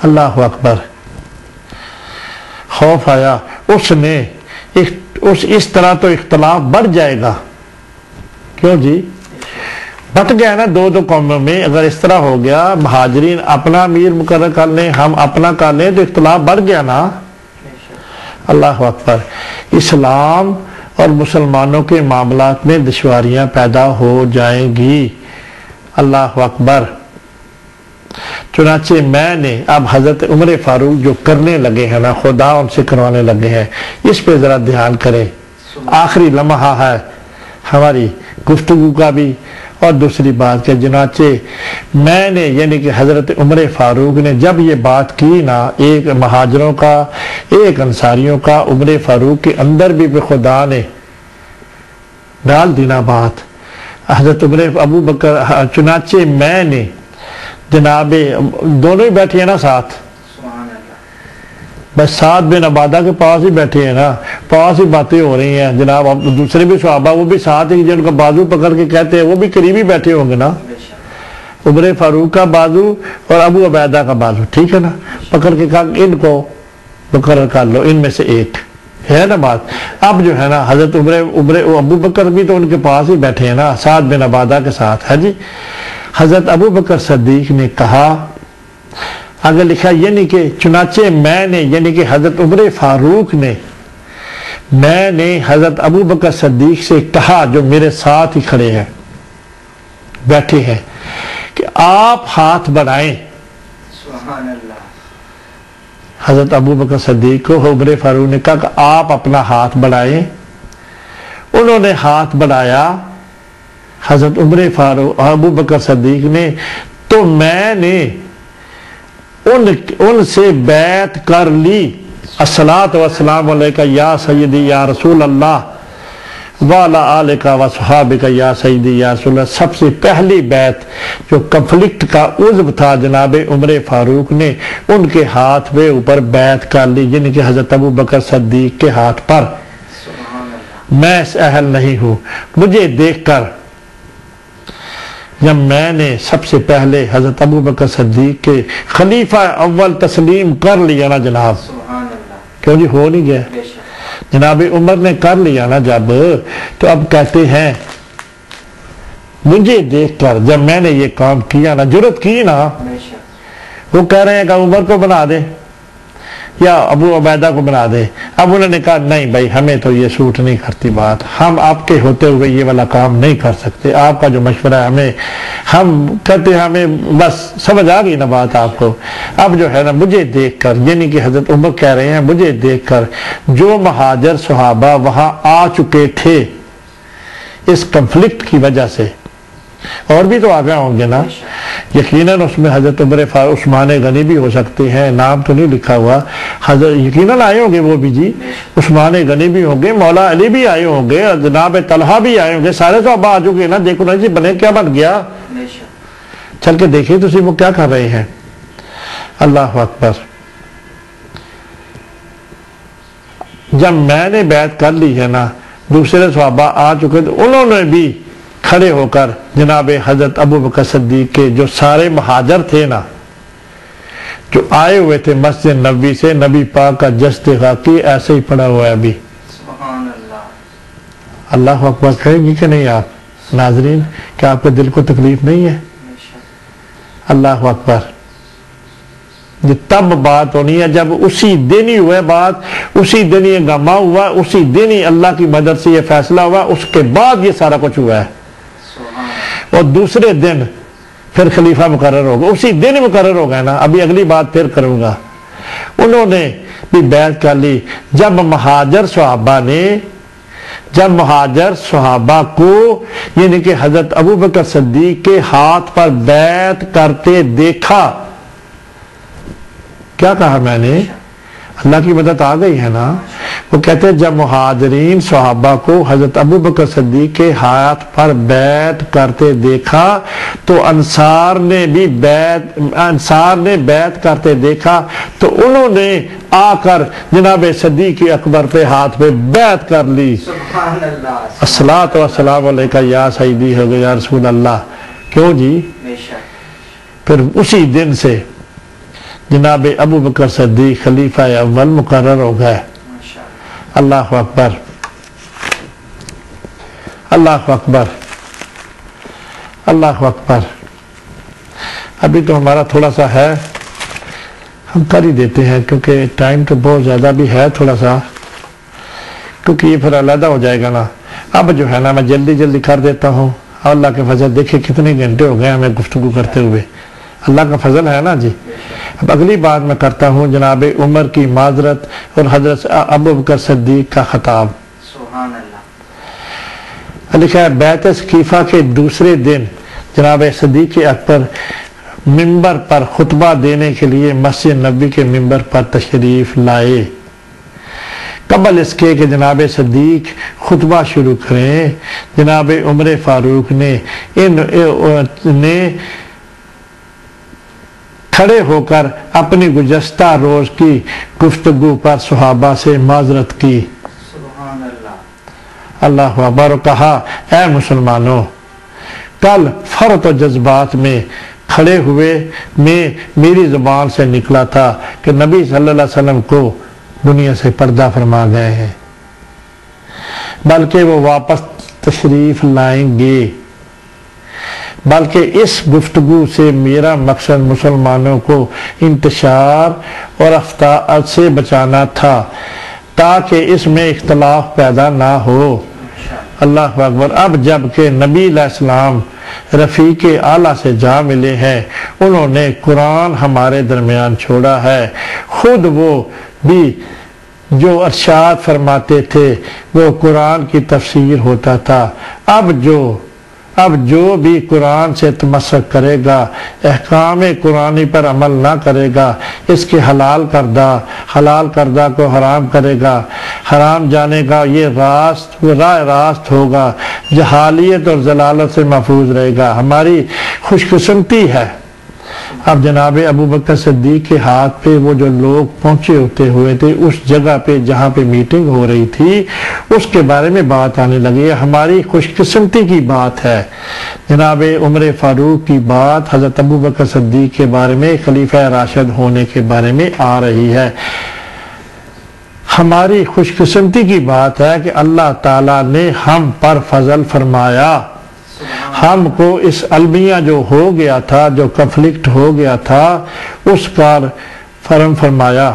اللہ اکبر. خوف آیا. اس طرح تو اختلاف بڑھ جائے گا. کیوں جی؟ بٹ گیا نا 2 قوموں میں. اگر اس طرح ہو گیا, مہاجرین اپنا امیر مقرر کر لیں, ہم اپنا کر لیں, تو اختلاف بڑھ گیا نا. اللہ اکبر. اسلام اور مسلمانوں کے معاملات میں دشواریاں پیدا ہو جائیں گی. اللہ اکبر. چنانچہ میں نے اب حضرت عمر فاروق جو کرنے لگے ہیں نا, خدا ان سے کروانے لگے ہیں, اس پہ ذرا دھیان کریں. آخری لمحہ ہے ہماری گفتگو کا بھی. اور دوسری بات کہ چنانچہ میں نے, یعنی کہ حضرت عمر فاروق نے جب یہ بات کی نا, ایک مہاجروں کا ایک انصاریوں کا, عمر فاروق کے اندر بھی خدا نے ڈال دینا بات. حضرت عمر ابو بکر, چنانچہ میں نے جناب دونوں ہی بیٹھے ہیں نا ساتھ, بس ساتھ بن عبادہ کے پاس ہی بیٹھے ہیں نا, پاس ہی باتیں ہو رہی ہیں جناب. اب دوسرے بھی صحابہ وہ بھی ساتھ ہی, جن کا بازو پکڑ کے کہتے ہیں وہ بھی قریبی بیٹھے ہوں گے نا. عمر فاروق کا بازو اور ابو عبیدہ کا بازو, ٹھیک ہے نا, پکڑ کے کہا ان کو مقرر کر لو, ان میں سے ایک ہے نا بات. اب جو ہے نا حضرت ابو بکر بھی تو ان کے پاس ہی بیٹھے ہیں نا, سعد بن عبادہ کے ساتھ ہے جی. حضرت ابو بکر صدیق نے کہا, اگر لکھا یعنی کہ چنانچہ میں نے, یعنی کہ حضرت عمر فاروق نے, میں نے حضرت ابو بکر صدیق سے کہا جو میرے ساتھ ہی کھڑے ہیں بیٹھے ہیں, کہ آپ ہاتھ بڑھائیں. سبحان اللہ. حضرت ابو بکر صدیق کو عمر فاروق نے کہا کہ آپ اپنا ہاتھ بڑھائیں. انہوں نے ہاتھ بڑھایا حضرت عمر فاروق ابو بکر صدیق نے, تو میں نے ان سے بیعت کر لی. الصلاۃ والسلام علیکہ یا سیدی یا رسول اللہ وعلی آلکہ وصحابکہ یا سیدی یا رسول اللہ. سب سے پہلی بیعت جو کنفلکٹ کا عضو تھا جناب عمر فاروق نے ان کے ہاتھ پہ اوپر بیعت کر لی, یعنی کہ حضرت ابو بکر صدیق کے ہاتھ پر. میں اس اہل نہیں ہوں. مجھے دیکھ کر جب میں نے سب سے پہلے حضرت ابو بکر صدیق کے خلیفہ اول تسلیم کر لیا نا جناب, کیوں جی ہو نہیں گیا, جناب عمر نے کر لیا نا جب, تو اب کہتے ہیں مجھے دیکھ کر جب میں نے یہ کام کیا نا, جرت کی نا, وہ کہہ رہے ہیں کہ عمر کو بنا دے یا ابو عبیدہ کو بنا دے. اب انہوں نے کہا نہیں بھائی ہمیں تو یہ سوٹ نہیں کرتی بات, ہم آپ کے ہوتے ہوئے یہ والا کام نہیں کر سکتے, آپ کا جو مشورہ ہے ہم کہتے ہیں ہمیں بس سمجھ آ گئی نا بات آپ کو. اب جو ہے نا مجھے دیکھ کر, یعنی کہ حضرت عمر کہہ رہے ہیں مجھے دیکھ کر جو مہاجر صحابہ وہاں آ چکے تھے اس کنفلکٹ کی وجہ سے, اور بھی تو آ گئے ہوں گے نا یقیناً, اس میں حضرت عثمان غنی بھی ہو سکتے ہیں, نام تو نہیں لکھا ہوا, حضرت یقیناً آئے ہوں گے وہ بھی جی, عثمان غنی بھی ہوں گے, مولا علی بھی آئے ہوں گے, جناب طلحہ بھی آئے ہوں گے, سارے تو اب آ چکے نا. دیکھو نا جی بنے کیا بن گیا, چل کے دیکھیں تو وہ کیا کر رہے ہیں. اللہ اکبر. جب میں نے بیعت کر لی ہے نا, دوسرے صحابہ آ چکے تو انہوں نے بھی کھڑے ہو کر جناب حضرت ابو بکر صدیق کے جو سارے مہاجر تھے نا, جو آئے ہوئے تھے مسجد نبوی سے, نبی پاک کا جسد خاکی ایسے ہی پڑا ہوا ہے ابھی. سبحان اللہ. اللہ اکبر کہیں گی کہ نہیں آپ ناظرین, کہ آپ کے دل کو تکلیف نہیں ہے؟ اللہ اکبر. یہ تب بات ہونی ہے جب اسی دن ہی ہوئے بات, اسی دن یہ گما ہوا, اسی دن ہی اللہ کی مدد سے یہ فیصلہ ہوا, اس کے بعد یہ سارا کچھ ہوا ہے. اور دوسرے دن پھر خلیفہ مقرر ہوگا, اسی دن مقرر ہوگا نا. ابھی اگلی بات پھر کروں گا. انہوں نے بھی بیعت کر لی. جب مہاجر صحابہ کو یعنی کہ حضرت ابو بکر صدیق کے ہاتھ پر بیعت کرتے دیکھا, کیا کہا میں نے, اللہ کی مدد آ گئی ہے نا. وہ کہتے ہیں جب مہاجرین صحابہ کو حضرت ابو بکر صدیق کے ہاتھ پر بیعت کرتے دیکھا تو انصار نے بیعت کرتے دیکھا تو انہوں نے آ کر جناب صدیق اکبر پہ ہاتھ پہ بیعت کر لی. سبحان اللہ. الصلاۃ والسلام علیکہ یا سیدی ہو گیا یا رسول اللہ. کیوں جی؟ پھر اسی دن سے جناب ابو بکر صدیق خلیفہ اول مقرر ہو گئے. اللہ اکبر. اللہ اکبر. اللہ اکبر. ابھی تو ہمارا تھوڑا سا ہے, ہم کر ہی دیتے ہیں کیونکہ ٹائم تو بہت زیادہ بھی ہے تھوڑا سا, کیونکہ یہ پھر علیحدہ ہو جائے گا نا. اب جو ہے نا میں جلدی کر دیتا ہوں. اللہ کے فضل دیکھیں کتنے گھنٹے ہو گئے ہمیں گفتگو کرتے ہوئے, اللہ کا فضل ہے نا جی. اب اگلی بات میں کرتا ہوں جناب عمر کی معذرت اور حضرت ابو بکر صدیق کا خطاب. سبحان اللہ. لکھا ہے بیعت ثقیفہ کے دوسرے دن جناب صدیق اکبر ممبر پر خطبہ دینے کے لیے مسجد نبوی کے ممبر پر تشریف لائے. قبل اس کے کہ جناب صدیق خطبہ شروع کریں, جناب عمر فاروق نے کھڑے ہو کر اپنی گزشتہ روز کی گفتگو پر صحابہ سے معذرت کی. سبحان اللہ. اللہ اکبر. کہا اے مسلمانوں, کل فرط و جذبات میں کھڑے ہوئے میری زبان سے نکلا تھا کہ نبی صلی اللہ علیہ وسلم کو دنیا سے پردہ فرما گئے ہیں, بلکہ وہ واپس تشریف لائیں گے. بلکہ اس گفتگو سے میرا مقصد مسلمانوں کو انتشار اور افتراء سے بچانا تھا تاکہ اس میں اختلاف پیدا نہ ہو. اللہ اکبر. اب جب کہ نبی علیہ السلام رفیق اعلیٰ سے جا ملے ہیں, انہوں نے قرآن ہمارے درمیان چھوڑا ہے, خود وہ بھی جو ارشاد فرماتے تھے وہ قرآن کی تفسیر ہوتا تھا. اب جو بھی قرآن سے تمسک کرے گا, احکام قرآنی پر عمل نہ کرے گا, اس کے حلال کردہ کو حرام کرے گا, حرام جانے گا, یہ راہ راست ہوگا, جہالیت اور ضلالت سے محفوظ رہے گا. ہماری خوش قسمتی ہے. اب جناب ابو بکر صدیق کے ہاتھ پہ وہ جو لوگ پہنچے ہوئے تھے اس جگہ پہ جہاں پہ میٹنگ ہو رہی تھی, اس کے بارے میں بات آنے لگی. ہماری خوش قسمتی کی بات ہے, جناب عمر فاروق کی بات حضرت ابو بکر صدیق کے بارے میں, خلیفہ راشد ہونے کے بارے میں آ رہی ہے. ہماری خوش قسمتی کی بات ہے کہ اللہ تعالیٰ نے ہم پر فضل فرمایا. ہم کو اس المیہ جو ہو گیا تھا، جو کنفلکٹ ہو گیا تھا، اس کا فرمایا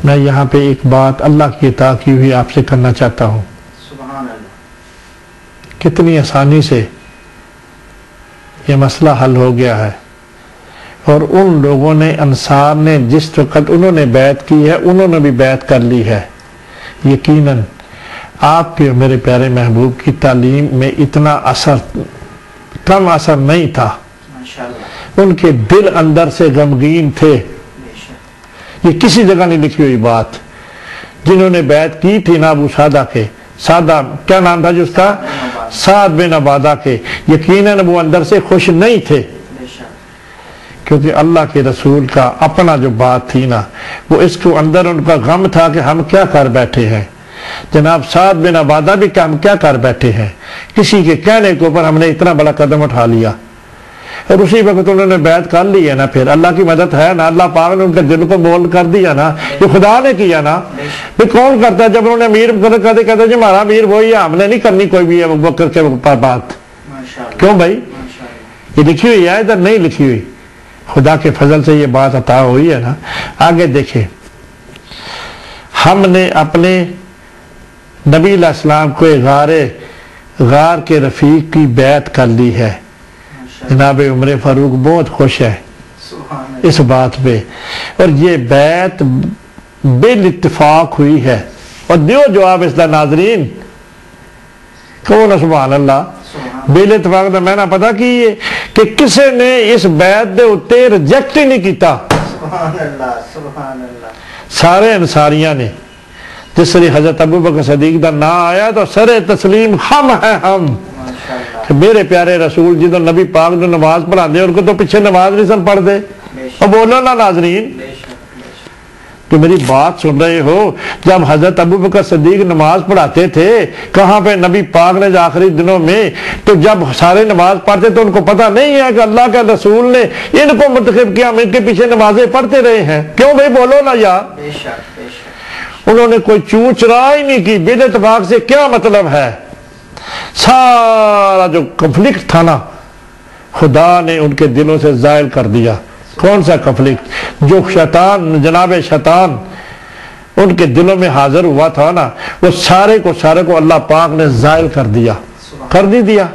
میں یہاں پہ ایک بات اللہ کی عطا کی ہوئی آپ سے کرنا چاہتا ہوں۔ سبحان اللہ۔ کتنی آسانی سے یہ مسئلہ حل ہو گیا ہے، اور ان لوگوں نے، انصار نے جس وقت انہوں نے بیعت کی ہے، انہوں نے بھی بیعت کر لی ہے۔ یقیناً آپ کے میرے پیارے محبوب کی تعلیم میں اتنا کم اثر نہیں تھا، ماشاءاللہ۔ ان کے دل اندر سے غمگین تھے۔ یہ کسی جگہ نہیں لکھی ہوئی بات۔ جنہوں نے بیعت کی تھی نا ابو سعدہ کے، سعدہ کیا نام تھا جس کا؟ سعد بن عبادہ کے، یقیناً وہ اندر سے خوش نہیں تھے، کیونکہ اللہ کے رسول کا اپنا جو بات تھی نا، وہ اس کو اندر ان کا غم تھا کہ ہم کیا کر بیٹھے ہیں۔ جناب سعد بن عبادہ بھی کہ ہم کیا کر بیٹھے ہیں، کسی کے کہنے کے اوپر ہم نے اتنا بڑا قدم اٹھا لیا، اور اسی وقت انہوں نے بیعت کر لی ہے نا۔ پھر اللہ کی مدد ہے نا، اللہ پاک نے ان کے دل کو مول کر دیا نا، یہ خدا نے کیا نا۔ پھر کون کرتا ہے؟ جب انہوں نے امیر مقرر کر دیا، کہتے جی ہمارا امیر وہی ہے، ہم نے نہیں کرنی کوئی بھی ابو بکر کے اوپر بات۔ کیوں بھائی؟ یہ لکھی ہوئی ہے، ادھر نہیں لکھی ہوئی، خدا کے فضل سے یہ بات عطا ہوئی ہے نا۔ آگے دیکھیں، ہم نے اپنے نبی علیہ السلام کو غار کے رفیق کی بیعت کر لی ہے۔ جناب عمر فاروق بہت خوش ہے اس بات پہ، اور یہ بیعت بالاتفاق ہوئی ہے۔ اور دیو جواب اس دا ناظرین، کون سبحان اللہ؟ بالاتفاق دا میں نے پتا کی ہے کہ کسے نے اس بیعت دے اتے ریجیکٹ ہی نہیں کیتا، سبحان اللہ، سبحان اللہ، سارے انصاریاں نے۔ جس سے حضرت ابوبکر صدیق دا نا آیا تو سر تسلیم ہم ہیں ہم، کہ میرے پیارے رسول جدو نبی پاک نے نماز پڑھا دے، ان کو تو پیچھے نماز نہیں سن پڑھ دے۔ اور بولو نا ناظرین کہ میری بات سن رہے ہو، جب حضرت ابوبکر صدیق نماز پڑھاتے تھے کہاں پہ؟ نبی پاک نے آخری دنوں میں، تو جب سارے نماز پڑھتے تو ان کو پتہ نہیں ہے کہ اللہ کے رسول نے ان کو منتخب کیا، ہم ان کے پیچھے نمازیں پڑھتے رہے ہیں۔ کیوں بھائی؟ بولو نا یار۔ انہوں نے کوئی چون چرا ہی نہیں کی۔ بالاتفاق سے کیا مطلب ہے؟ سارا جو کنفلکٹ تھا نا، خدا نے ان کے دلوں سے زائل کر دیا۔ کون سا کنفلکٹ؟ جو شیطان، جناب شیطان ان کے دلوں میں حاضر ہوا تھا نا، وہ سارے کو اللہ پاک نے زائل کر دیا، کر نہیں دیا۔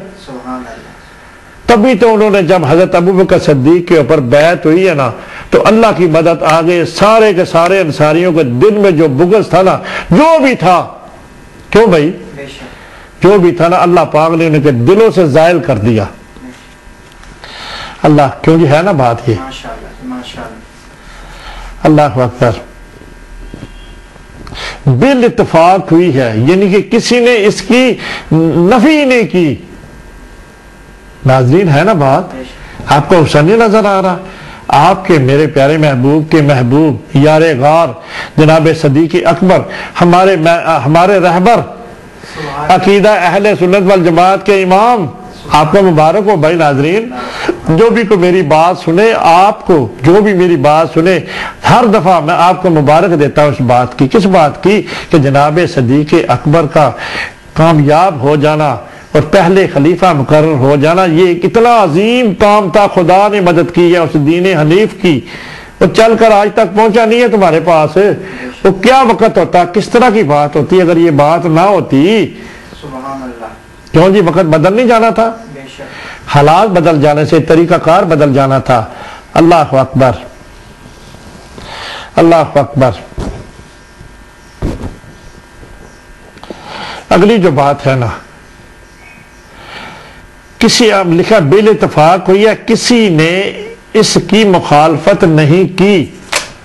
تبھی تو انہوں نے جب حضرت ابوبکر صدیق کے اوپر بیعت ہوئی ہے نا، تو اللہ کی مدد آگے سارے کے سارے انصاریوں کے دل میں جو بغض تھا نا، جو بھی تھا، کیوں بھائی؟ جو بھی تھا نا، اللہ پاک نے ان کے دلوں سے زائل کر دیا۔ اللہ، کیوں جی ہے نا بات یہ؟ اللہ اکبر۔ بالاتفاق ہوئی ہے، یعنی کہ کسی نے اس کی نفی نہیں کی۔ ناظرین ہے نا بات؟ آپ کو حسن نہیں نظر آ رہا؟ آپ کے میرے پیارے محبوب کے محبوب، یار غار جناب صدیق اکبر، ہمارے رہبر، عقیدہ اہل سنت والجماعت کے امام، آپ کو مبارک ہو بھائی۔ ناظرین جو بھی کو میری بات سنے، آپ کو جو بھی میری بات سنے، ہر دفعہ میں آپ کو مبارک دیتا ہوں اس بات کی۔ کس بات کی؟ کہ جناب صدیق اکبر کا کامیاب ہو جانا اور پہلے خلیفہ مقرر ہو جانا، یہ اتنا عظیم کام تھا، خدا نے مدد کی ہے اس دین حنیف کی، وہ چل کر آج تک پہنچا نہیں ہے تمہارے پاس۔ وہ کیا وقت ہوتا، کس طرح کی بات ہوتی اگر یہ بات نہ ہوتی؟ سبحان اللہ۔ کیوں جی؟ وقت بدل نہیں جانا تھا؟ حالات بدل جانے سے طریقہ کار بدل جانا تھا۔ اللہ اکبر، اللہ اکبر۔ اگلی جو بات ہے نا، کسی لکھا بالاتفاق ہوئی ہے، کسی نے اس کی مخالفت نہیں کی۔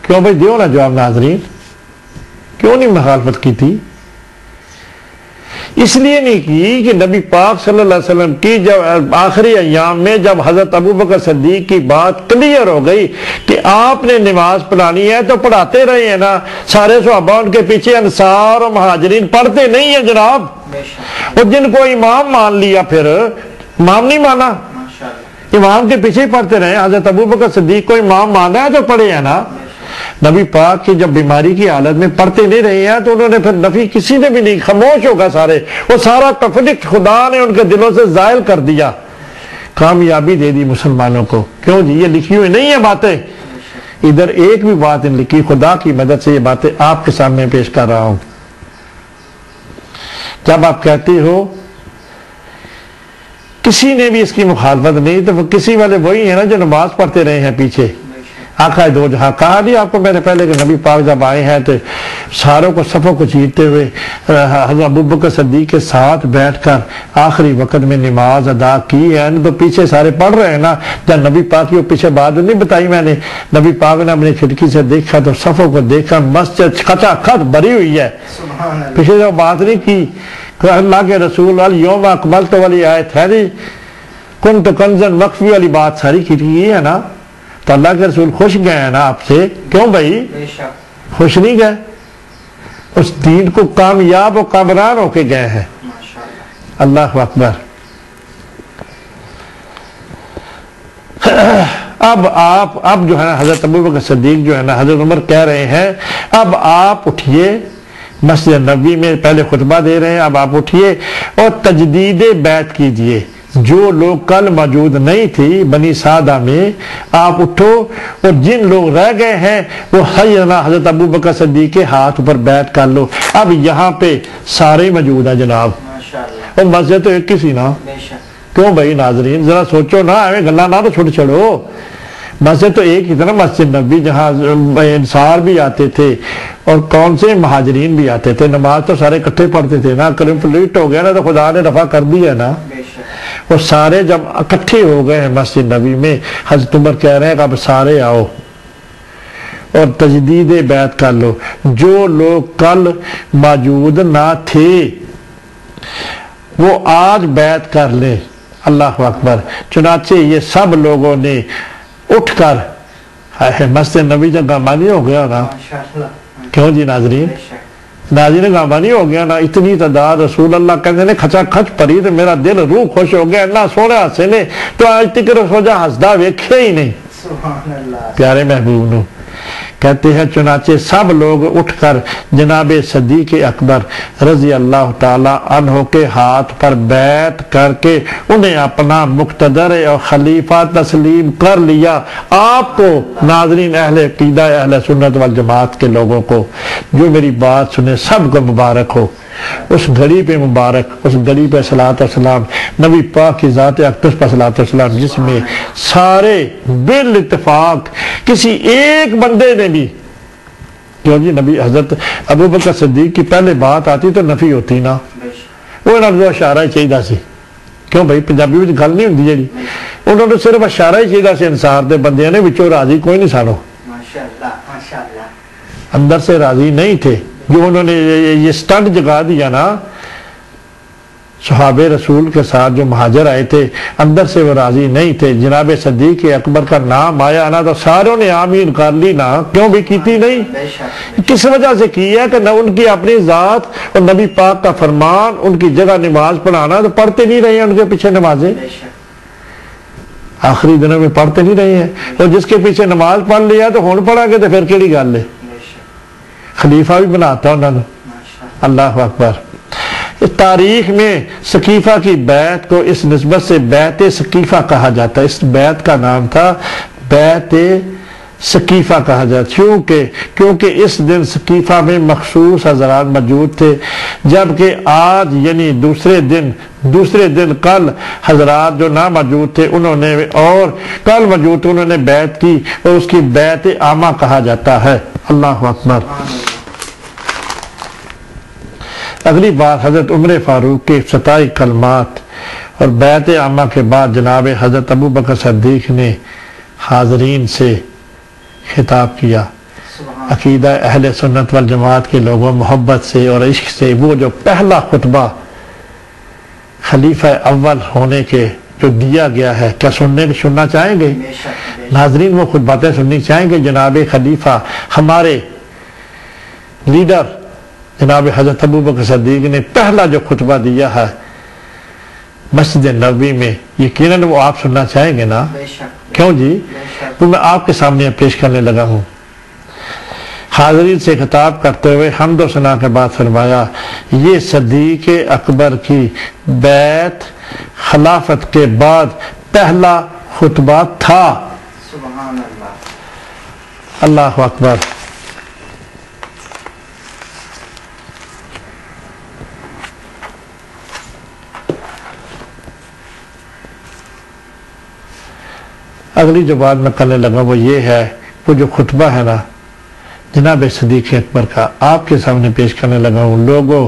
کیوں بھائی؟ دیو نا جواب ناظرین، کیوں نہیں مخالفت کی تھی؟ اس لیے نہیں کی کہ نبی پاک صلی اللہ علیہ وسلم کی جب آخری ایام میں جب حضرت ابوبکر صدیق کی بات کلیئر ہو گئی کہ آپ نے نماز پڑھانی ہے تو پڑھاتے رہے ہیں نا، سارے صحابہ ان کے پیچھے، انصار اور مہاجرین پڑھتے نہیں ہیں جناب، اور جن کو امام مان لیا پھر امام نہیں مانا، امام کے پیچھے ہی پڑھتے رہے۔ حضرت ابوبکر صدیق کو امام مانا ہے تو پڑھے ہیں نا۔ نبی پاک کی جب بیماری کی حالت میں پڑھتے نہیں رہے ہیں تو انہوں نے پھر نفی کسی نے بھی نہیں، خاموش ہوگا سارے، وہ سارا کنفلکٹ خدا نے ان کے دلوں سے زائل کر دیا، کامیابی دے دی مسلمانوں کو۔ کیوں جی؟ یہ لکھی ہوئی نہیں ہے باتیں، ادھر ایک بھی بات نہیں لکھی، خدا کی مدد سے یہ باتیں آپ کے سامنے پیش کر رہا ہوں۔ جب آپ کہتے ہو کسی نے بھی اس کی مخالفت نہیں، تو وہ کسی والے وہی ہیں نا جو نماز پڑھتے رہے ہیں پیچھے، آقا دو جہاں۔ کہا نہیں آپ کو میں نے پہلے کہ نبی پاک جب آئے ہیں تو ساروں کو صفوں کو چیرتے ہوئے حضرت ابوبکر صدیق کے ساتھ بیٹھ کر آخری وقت میں نماز ادا کی ہے، تو پیچھے سارے پڑھ رہے ہیں نا۔ جب نبی پاک کی وہ پیچھے بات نہیں بتائی میں نے، نبی پاک نے اپنی کھڑکی سے دیکھا تو صفوں کو دیکھا، مسجد کھچا کھچ بھری ہوئی ہے، پیچھے جو بات نہیں کی کہ اللہ کے رسول الیوم اکملت والی آیت ہے نہیں، کنت کنزن مخفی والی بات ساری کی ہے نا، تو اللہ کے رسول خوش گئے ہیں نا آپ سے۔ کیوں بھائی خوش نہیں گئے؟ اس دین کو کامیاب و کامران ہو کے گئے ہیں۔ اللہ اکبر۔ اب جو ہے نا حضرت ابوبکر صدیق جو ہے نا حضرت عمر کہہ رہے ہیں اب آپ اٹھئے، مسجد نبوی میں پہلے خطبہ دے رہے ہیں، اب آپ اٹھئے اور تجدید بیعت کیجئے۔ جو لوگ کل موجود نہیں تھی بنی سعدہ میں، آپ اٹھو، اور جن لوگ رہ گئے ہیں وہ حضرت ابوبکر صدیق کے ہاتھ پر بیعت کر لو۔ اب یہاں پہ سارے موجود ہیں جناب، اور مسجد تو ایک ہی سی نا۔ کیوں بھائی ناظرین ذرا سوچو نا، ہمیں گلا نہ تو چھوڑ چھڑو، مسجد تو ایک ہی تھا نا، مسجد نبی، جہاں انصار بھی آتے تھے اور کون سے مہاجرین بھی آتے تھے، نماز تو سارے اکٹھے پڑھتے تھے نا۔ کمپلیٹ ہو گیا نا تو خدا نے رفع کر دیا نا، اور سارے جب اکٹھے ہو گئے ہیں مسجد نبی میں، حضرت عمر کہہ رہے ہیں کہ اب سارے آؤ اور تجدید بیعت کر لو۔ جو لوگ کل موجود نہ تھے وہ آج بیعت کر لیں۔ اللہ اکبر۔ چنانچہ یہ سب لوگوں نے اٹھ کر مسجد نبی جب گامانی ہو گیا نا، کیوں جی ناظرین، ناظرین گامانی ہو گیا نا، اتنی تعداد رسول اللہ کہتے ہیں کھچا کھچ پڑی تو میرا دل روح خوش ہو گیا، اللہ سونے ہنسے نے تو آج تک رسوجہ ہنسدہ ویکھے ہی نہیں۔ پیارے محبوب نو کہتے ہیں چنانچہ سب لوگ اٹھ کر جناب صدیق اکبر رضی اللہ تعالی عنہ کے ہاتھ پر بیعت کر کے انہیں اپنا مقتدر اور خلیفہ تسلیم کر لیا۔ آپ کو ناظرین اہل عقیدہ اہل سنت والجماعت کے لوگوں کو جو میری بات سنے سب کو مبارک ہو، اس گھڑی پہ مبارک، اس گھڑی پہ صلاۃ والسلام، نبی پاک کی ذات اقدس پر صلاۃ والسلام، جس میں سارے بال اتفاق کسی ایک بندے نے بھی، کیوں جی نبی حضرت ابوبکر صدیق کی پہلے بات آتی تو نفی ہوتی نا، وہ نفظ و اشارہ ہی چاہیے سی۔ کیوں بھائی پنجابی میں گل نہیں ہوتی جی، انہوں نے صرف اشارہ ہی چاہیے سی، انصار دے بندے نے وچوں راضی کوئی نہیں سانو، اندر سے راضی نہیں تھے۔ جو انہوں نے یہ سٹنٹ جگا دیا نا صحابہ رسول کے ساتھ جو مہاجر آئے تھے، اندر سے وہ راضی نہیں تھے۔ جناب صدیق اکبر کا نام آیا نا تو ساروں نے آمین کر لی نا، کیوں بھی کیتی نہیں؟ کس وجہ سے کی ہے کہ نہ ان کی اپنی ذات اور نبی پاک کا فرمان ان کی جگہ نماز پڑھانا، تو پڑھتے نہیں رہے ہیں ان کے پیچھے نمازیں، آخری دنوں میں پڑھتے نہیں رہے ہیں، اور جس کے پیچھے نماز پڑھ لیا تو ہون پڑھا گے تو پھر کیڑی گل ہے؟ خلیفہ بھی بناتا انہوں نے۔ اللہ اکبر۔ تاریخ میں سقیفہ کی بیعت کو اس نسبت سے بیعت سقیفہ کہا جاتا ہے، اس بیعت کا نام تھا بیعت سقیفہ کہا جاتا، کیونکہ اس دن سقیفہ میں مخصوص حضرات موجود تھے، جبکہ آج یعنی دوسرے دن کل حضرات جو نہ موجود تھے انہوں نے، اور کل موجود انہوں نے بیعت کی، اور اس کی بیعت عامہ کہا جاتا ہے۔ اللہ اکبر۔ اگلی بار حضرت عمر فاروق کے افتتاحی کلمات اور بیعت عامہ کے بعد جناب حضرت ابوبکر صدیق نے حاضرین سے خطاب کیا، عقیدہ اہل سنت والجماعت کے لوگوں محبت سے اور عشق سے وہ جو پہلا خطبہ خلیفہ اول ہونے کے جو دیا گیا ہے، کیا سننا چاہیں گے ناظرین؟ وہ خود باتیں سننی چاہیں گے؟ جناب خلیفہ ہمارے لیڈر جناب حضرت ابوبکر صدیق نے پہلا جو خطبہ دیا ہے مسجد نبوی میں، یقیناً وہ آپ سننا چاہیں گے نا؟ کیوں جی؟ تو میں آپ کے سامنے پیش کرنے لگا ہوں۔ حاضرین سے خطاب کرتے ہوئے حمد و ثنا کے بعد فرمایا یہ صدیق اکبر کی بیعت خلافت کے بعد پہلا خطبہ تھا۔ سبحان اللہ۔ اللہ اکبر۔ اگلی جو بات میں کرنے لگا وہ یہ ہے، وہ جو خطبہ ہے نا جناب صدیق اکبر کا آپ کے سامنے پیش کرنے لگا ہوں۔ لوگوں،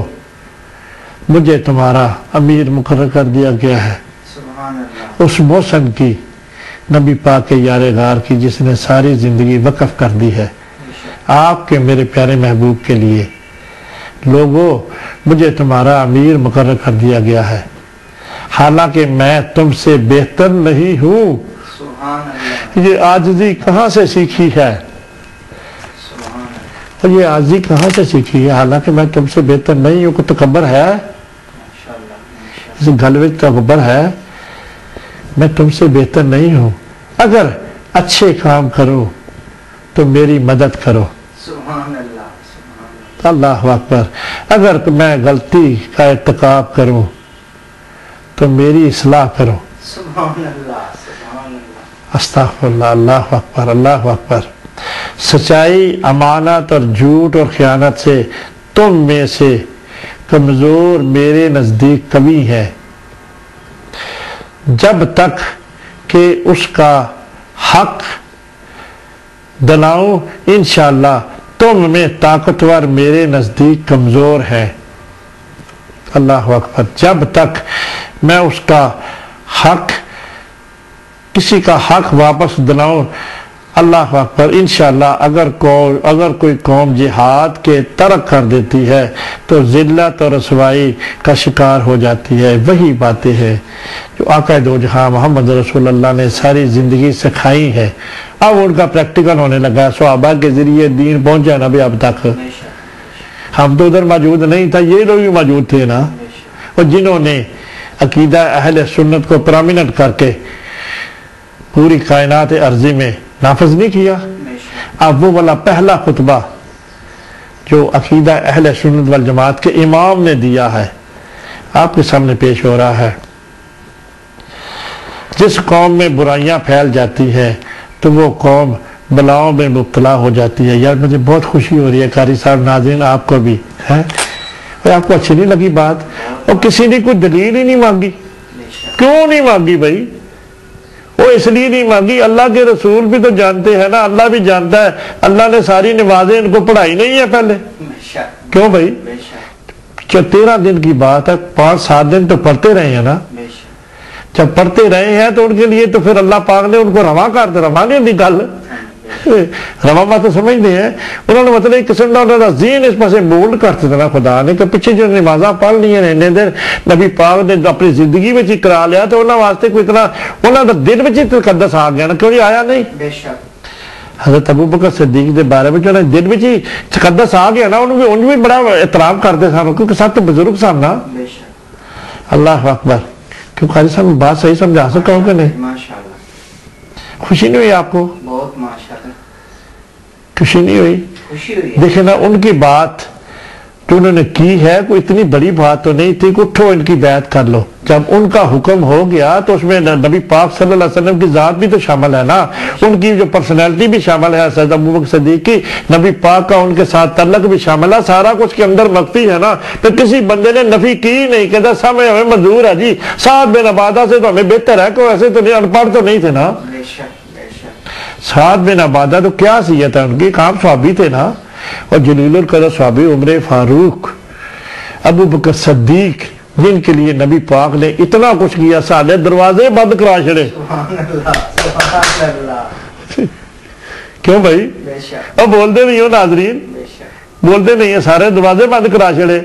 مجھے تمہارا امیر مقرر کر دیا گیا ہے سبحان اللہ۔ اس محسن کی، نبی پاک کے یار غار کی، جس نے ساری زندگی وقف کر دی ہے آپ کے میرے پیارے محبوب کے لیے۔ لوگوں، مجھے تمہارا امیر مقرر کر دیا گیا ہے، حالانکہ میں تم سے بہتر نہیں ہوں۔ سبحان اللہ۔ یہ عاجزی کہاں سے سیکھی ہے؟ سبحان اللہ۔ اور یہ عاجزی کہاں سے سیکھی ہے؟ حالانکہ میں تم سے بہتر نہیں ہوں۔ کوئی تکبر ہے؟ ماشاءاللہ، ماشاءاللہ۔ اس گل وچ تکبر ہے؟ میں تم سے بہتر نہیں ہوں، اگر اچھے کام کرو تو میری مدد کرو۔ سبحان اللہ، سبحان اللہ۔ اللہ اکبر۔ اگر میں غلطی کا ارتکاب کروں تو میری اصلاح کرو۔ سبحان اللہ، سبحان اللہ۔ استغفر اللہ۔ اللہ اکبر، اللہ اکبر۔ سچائی، امانت اور جھوٹ اور خیانت سے تم میں سے کمزور میرے نزدیک قوی ہے، جب تک کہ اس کا حق دلاؤں انشاءاللہ تم میں طاقتور میرے نزدیک کمزور ہے۔ اللہ اکبر۔ جب تک میں اس کا حق، کسی کا حق واپس دلاؤں، اللہ اکبر، انشاءاللہ اگر کوئی قوم جہاد کے ترک کر دیتی ہے تو ذلت اور رسوائی کا شکار ہو جاتی ہے۔ وہی باتیں ہیں جو آقا دو جہاں محمد رسول اللہ نے ساری زندگی سکھائی ہے، اب ان کا پریکٹیکل ہونے لگا ہے۔ صحابہ کے ذریعے دین پہنچا نا بھی اب تک۔ ہم تو ادھر موجود نہیں تھا، یہ لوگ بھی موجود تھے نا، اور جنہوں نے عقیدہ اہل سنت کو پرامیننٹ کر کے پوری کائنات ارضی میں نافذ نہیں کیا۔ اب وہ والا پہلا خطبہ جو عقیدہ اہل سنت والجماعت کے امام نے دیا ہے آپ کے سامنے پیش ہو رہا ہے۔ جس قوم میں برائیاں پھیل جاتی ہیں تو وہ قوم بلاؤں میں مبتلا ہو جاتی ہے۔ یار مجھے بہت خوشی ہو رہی ہے قاری صاحب، ناظرین آپ کو بھی ہے، آپ کو اچھی نہیں لگی بات؟ اور کسی نے کوئی دلیل ہی نہیں مانگی۔ کیوں نہیں مانگی بھائی؟ وہ اس لیے نہیں مانگی، اللہ کے رسول بھی تو جانتے ہیں نا، اللہ بھی جانتا ہے، اللہ نے ساری نمازیں ان کو پڑھائی نہیں ہے پہلے؟ کیوں بھائی؟ 13 دن کی بات ہے، 5-7 دن تو پڑھتے رہے ہیں نا۔ جب پڑھتے رہے ہیں تو ان کے لیے تو پھر اللہ پاک نے ان کو رواں کر دیا، رواں نہیں ہوتی گل، رواں بات تو سمجھتے ہیں انہوں نے، مطلب ایک قسم کا انہوں نے ذہن اس پاسے مولڈ کرتے تھے نا خدا نے، کہ پیچھے جو نمازاں پڑھ لی ہیں دن نبی پاک نے اپنی زندگی میں ہی کرا لیا، تو انہوں واسطے کوئی اتنا انہوں نے دن میں ہی تقدس آ گیا نا، کیوں نہیں آیا؟ نہیں، حضرت ابو بکر صدیق کے بارے میں جو دن میں ہی تقدس آ گیا نا، انہوں بھی بڑا احترام کرتے سن، کیونکہ سب تو بزرگ سن نا۔ اللہ اکبر۔ کیوں قاری صاحب بات صحیح سمجھا سکتا ہوں کہ نہیں؟ خوشی نہیں ہوئی آپ کو؟ بہت ماشاءاللہ۔ خوشی نہیں ہوئی؟ خوشی ہوئی۔ دیکھیں نا ان کی بات جو انہوں نے کی ہے کوئی اتنی بڑی بات تو نہیں تھی کہ اٹھو ان کی بیعت کر لو۔ جب ان کا حکم ہو گیا تو اس میں نبی پاک صلی اللہ علیہ وسلم کی ذات بھی تو شامل ہے نا، ان کی جو پرسنالٹی بھی شامل ہے، حضرت ابوبکر صدیق کی، نبی پاک کا ان کے ساتھ تعلق بھی شامل ہے، سارا کچھ کے اندر مخفی ہے نا۔ تو کسی بندے نے نفی کی نہیں، کہتا سب ہمیں منظور ہے جی، سعد بن عبادہ سے تو ہمیں بہتر ہے، کوئی ایسے تو نہیں، ان پڑھ تو نہیں تھے نا۔ سعد بن عبادہ تو کیا حیثیت ہے ان کی، کام صحابی تھے نا، اور جلیل القدر صحابی عمر فاروق، ابو بکر صدیق، جن کے لیے نبی پاک نے اتنا کچھ کیا، سارے دروازے بند کرا چھڑے۔ کیوں بھائی؟ اب بولتے نہیں ہو ناظرین، بولتے نہیں ہیں، سارے دروازے بند کرا چھڑے۔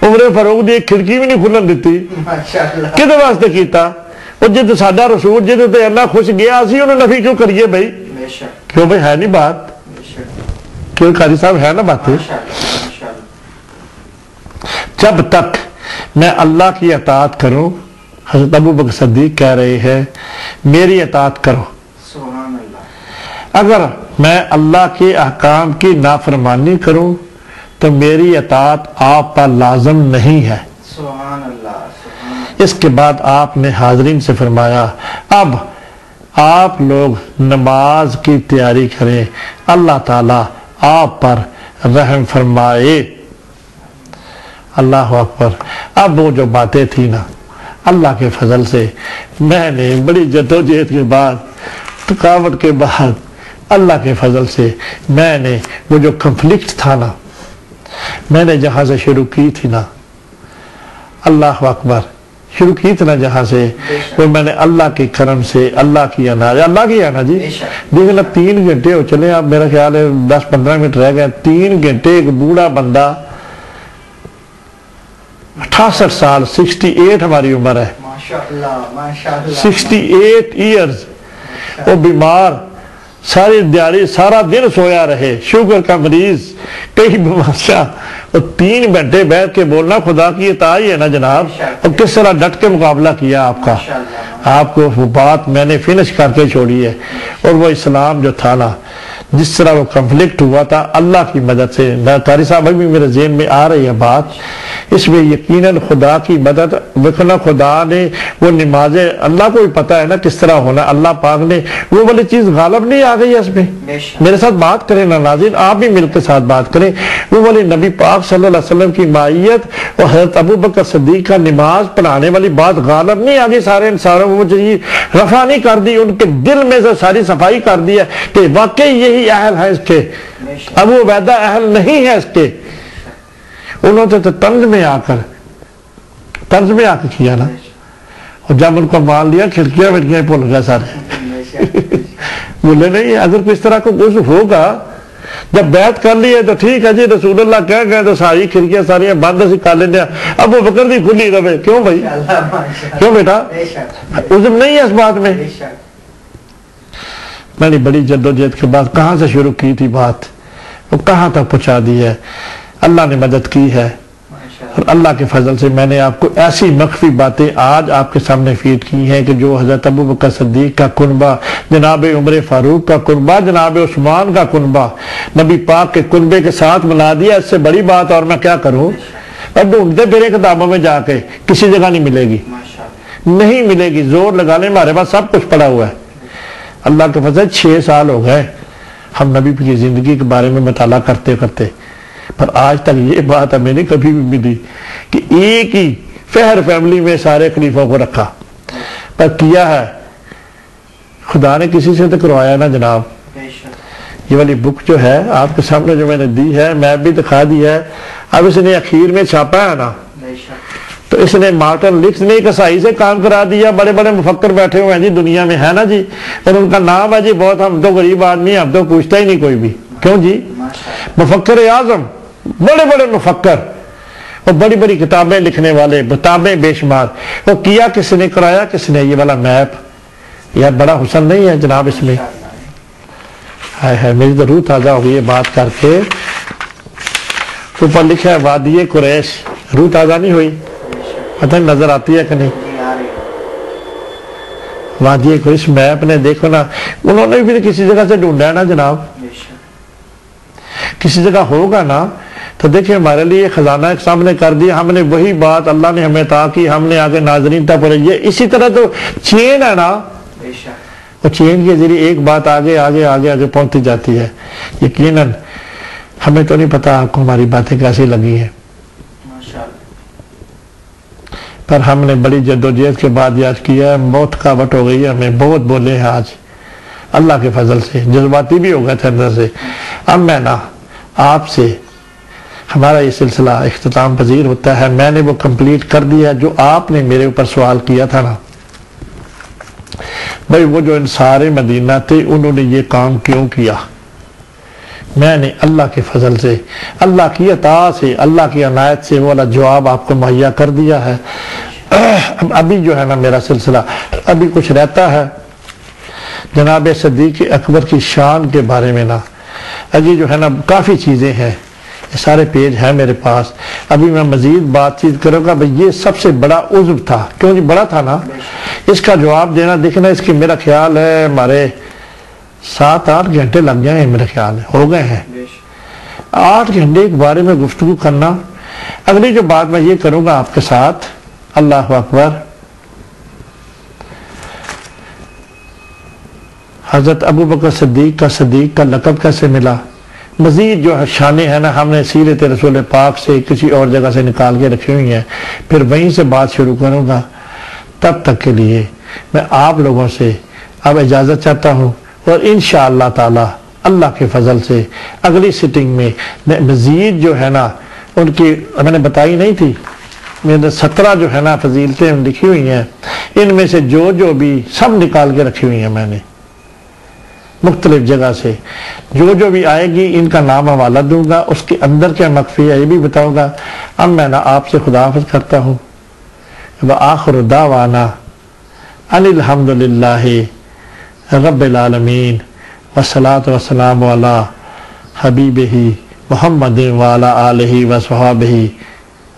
عمر فاروق دی ایک کھڑکی بھی نہیں کھلن دیتی، کدے واسطے کیتا؟ اور جد ساڈا رسول جد تے اللہ خوش گیا، اسی انہوں نفی کیوں کریے بھائی؟ کیوں بھائی؟ ہے نہیں بات؟ کیوں قاری صاحب ہے نا باتیں؟ جب تک میں اللہ کی اطاعت کروں، حضرت ابو بکر صدیق کہہ رہے ہیں میری اطاعت کرو، اگر میں اللہ کے احکام کی نافرمانی کروں تو میری اطاعت آپ پر لازم نہیں ہے۔ سبحان اللہ۔ اس کے بعد آپ نے حاضرین سے فرمایا اب آپ لوگ نماز کی تیاری کریں، اللہ تعالیٰ آپ پر رحم فرمائے۔ اللہ اکبر۔ اب وہ جو باتیں تھی نا، اللہ کے فضل سے میں نے بڑی جدوجہد کے بعد، تھکاوٹ کے بعد، اللہ کے فضل سے میں نے وہ جو کنفلکٹ تھا نا، میں نے جہاں سے شروع کی تھی نا، اللہ اکبر، شروع کی تھی نا جہاں سے، وہ میں نے اللہ کے کرم سے، اللہ کی عنایت، اللہ کی عنایت جی، دیکھنا 3 گھنٹے ہو چلے، اب میرا خیال ہے 10-15 منٹ رہ گئے، 3 گھنٹے ایک بوڑھا بندہ، 68 سال، 68 ہماری عمر ہے، ماشاءاللہ ماشاءاللہ، 68 ایئرز، وہ بیمار، ساری دیاری سارا دن سویا رہے، شوگر کا مریض، کئی بیماریاں، اور 3 گھنٹے بیٹھ کے بولنا خدا کی اطاعت ہے نا جناب، اور کس طرح ڈٹ کے مقابلہ کیا آپ کا، آپ کو وہ بات میں نے فنش کر کے چھوڑی ہے۔ اور وہ اسلام جو تھا نا، جس طرح وہ کنفلکٹ ہوا تھا، اللہ کی مدد سے، قاری صاحب ابھی میرے ذہن میں آ رہی ہے بات، اس میں یقیناً خدا کی مدد، دیکھنا خدا نے وہ نمازیں، اللہ کو بھی پتا ہے نا کس طرح ہونا، اللہ پاک نے وہ والی چیز غالب نہیں آ گئی ہے اس میں، میرے ساتھ بات کریں نا ناظرین، آپ بھی مل کے ساتھ بات کریں، وہ والی نبی پاک صلی اللہ علیہ وسلم کی معیت اور حضرت ابوبکر صدیق کا نماز پڑھانے والی بات غالب نہیں آ گئی سارے انسانوں، وہ چیز رفع نہیں کر دی، ان کے دل میں سے ساری صفائی کر دی ہے کہ واقعی یہی اہل ہے اس کے، ابو عبیدہ اہل نہیں ہے اس کے، انہوں نے تو طنز میں آ کر کیا نا، اور جب ان کو مان لیا کھڑکیاں وڑکیاں بھول گئے سارے، بولے نہیں اگر کس طرح کو کچھ ہوگا، جب بیعت کر لی ہے تو ٹھیک ہے جی، رسول اللہ کہہ گئے تو ساری کھڑکیاں ساری بند سے کر لینے، ابو بکر دی کھلی رہے، کیوں بھائی، کیوں بیٹا، عزم نہیں ہے اس بات میں۔ میں نے بڑی جدوجہد کے بعد کہاں سے شروع کی تھی بات، وہ کہاں تک پہنچا دی ہے، اللہ نے مدد کی ہے، اور اللہ کے فضل سے میں نے آپ کو ایسی مخفی باتیں آج آپ کے سامنے فیڈ کی ہیں کہ جو حضرت ابوبکر صدیق کا کنبہ، جناب عمر فاروق کا کنبہ، جناب عثمان کا کنبہ، نبی پاک کے کنبے کے ساتھ ملا دیا، اس سے بڑی بات اور میں کیا کروں، اب ڈھونڈتے پھرے کتابوں میں جا کے کسی جگہ نہیں ملے گی، نہیں ملے گی، زور لگا لیں، ہمارے پاس سب کچھ پڑا ہوا ہے۔ اللہ کے فضل 6 سال ہو گئے ہم نبی کی زندگی کے بارے میں مطالعہ کرتے کرتے، پر آج تک یہ بات ہمیں نہیں کبھی بھی ملی کہ ایک ہی فہر فیملی میں سارے خلیفوں کو رکھا، پر کیا ہے خدا نے کسی سے تو کروایا نا جناب۔ یہ والی بک جو ہے آپ کے سامنے جو میں نے دی ہے، میں بھی دکھا دی ہے، اب اس نے اخیر میں چھاپا ہے نا، تو اس نے مارٹن لکس نے کسائی سے کام کرا دیا، بڑے بڑے مفکر بیٹھے ہوئے ہیں جی دنیا میں، ہے نا جی، اور ان کا نام ہے جی بہت، ہم تو غریب آدمی ہیں، ہم تو پوچھتا ہی نہیں کوئی بھی، کیوں جی، مفکر اعظم، بڑے بڑے مفکر اور بڑی بڑی کتابیں لکھنے والے، کتابیں بے شمار، وہ کیا کس نے، کرایا کس نے، یہ والا میپ، یار بڑا حسن نہیں ہے جناب اس میں، ہے میری تو روح تازہ ہو گئی یہ بات کر کے، اوپر لکھا ہے وادی قریش، روح تازہ نہیں ہوئی، پتہ نہیں نظر آتی ہے کہ نہیں، وادی قریش میپ نے دیکھو نا، انہوں نے بھی کسی جگہ سے ڈھونڈا ہے نا جناب، کسی جگہ ہوگا نا، تو دیکھیں ہمارے لیے خزانہ ایک سامنے کر دیا، ہم نے وہی بات اللہ نے ہمیں عطا کی، ہم نے آگے ناظرین تک پڑھی، یہ اسی طرح تو چین ہے نا، وہ چین کے ذریعے ایک بات آگے آگے آگے آگے پہنچتی جاتی ہے، یقیناً ہمیں تو نہیں پتا آپ کو ہماری باتیں کیسی لگی ہیں، پر ہم نے بڑی جدوجہد کے بعد یاد کیا ہے، بہت تھکاوٹ ہو گئی ہے ہمیں، بہت بولے ہیں آج اللہ کے فضل سے، جذباتی بھی ہو گئے تھے اندر سے۔ اب میں نا آپ سے ہمارا یہ سلسلہ اختتام پذیر ہوتا ہے، میں نے وہ کمپلیٹ کر دیا جو آپ نے میرے اوپر سوال کیا تھا نا، بھائی وہ جو انصار مدینہ تھے انہوں نے یہ کام کیوں کیا، میں نے اللہ کے فضل سے، اللہ کی عطا سے، اللہ کی عنایت سے وہ والا جواب آپ کو مہیا کر دیا ہے۔ ابھی جو ہے نا میرا سلسلہ ابھی کچھ رہتا ہے جناب صدیق اکبر کی شان کے بارے میں نا، ابھی جو ہے نا کافی چیزیں ہیں، یہ سارے پیج ہیں میرے پاس، ابھی میں مزید بات چیت کروں گا، بھئی یہ سب سے بڑا عضو تھا، کیوں جی بڑا تھا نا، اس کا جواب دینا، دیکھنا اس کی میرا خیال ہے ہمارے 7-8 گھنٹے لگ جائیں میرے خیال میں، ہو گئے ہیں 8 گھنٹے کے بارے میں گفتگو کرنا۔ اگلی جو بات میں یہ کروں گا آپ کے ساتھ، اللہ اکبر، حضرت ابو بکر صدیق کا لقب کیسے ملا، مزید جو شانیں ہیں نا ہم نے سیرت رسول پاک سے کسی اور جگہ سے نکال کے رکھی ہوئی ہیں، پھر وہیں سے بات شروع کروں گا۔ تب تک کے لیے میں آپ لوگوں سے اب اجازت چاہتا ہوں، اور انشاءاللہ تعالی اللہ کے فضل سے اگلی سٹنگ میں مزید جو ہے نا ان کی میں نے بتائی نہیں تھی، میں نے 17 جو ہے نا فضیلتیں لکھی ہوئی ہیں، ان میں سے جو بھی سب نکال کے رکھی ہوئی ہیں میں نے مختلف جگہ سے، جو بھی آئے گی ان کا نام حوالہ دوں گا، اس کے اندر کیا مخفی ہے یہ بھی بتاؤں گا۔ اب میں نا آپ سے خداحافظ کرتا ہوں، وآخر دعوانا ان الحمدللہ رب العالمین والصلاة والسلام علی حبیبہ محمد وعلی آلہ وصحابہ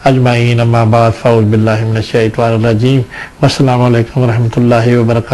اجمعین، اما بعد فاعوذ باللہ من الشیطان الرجیم، والسلام علیکم ورحمۃ اللہ وبرکاتہ۔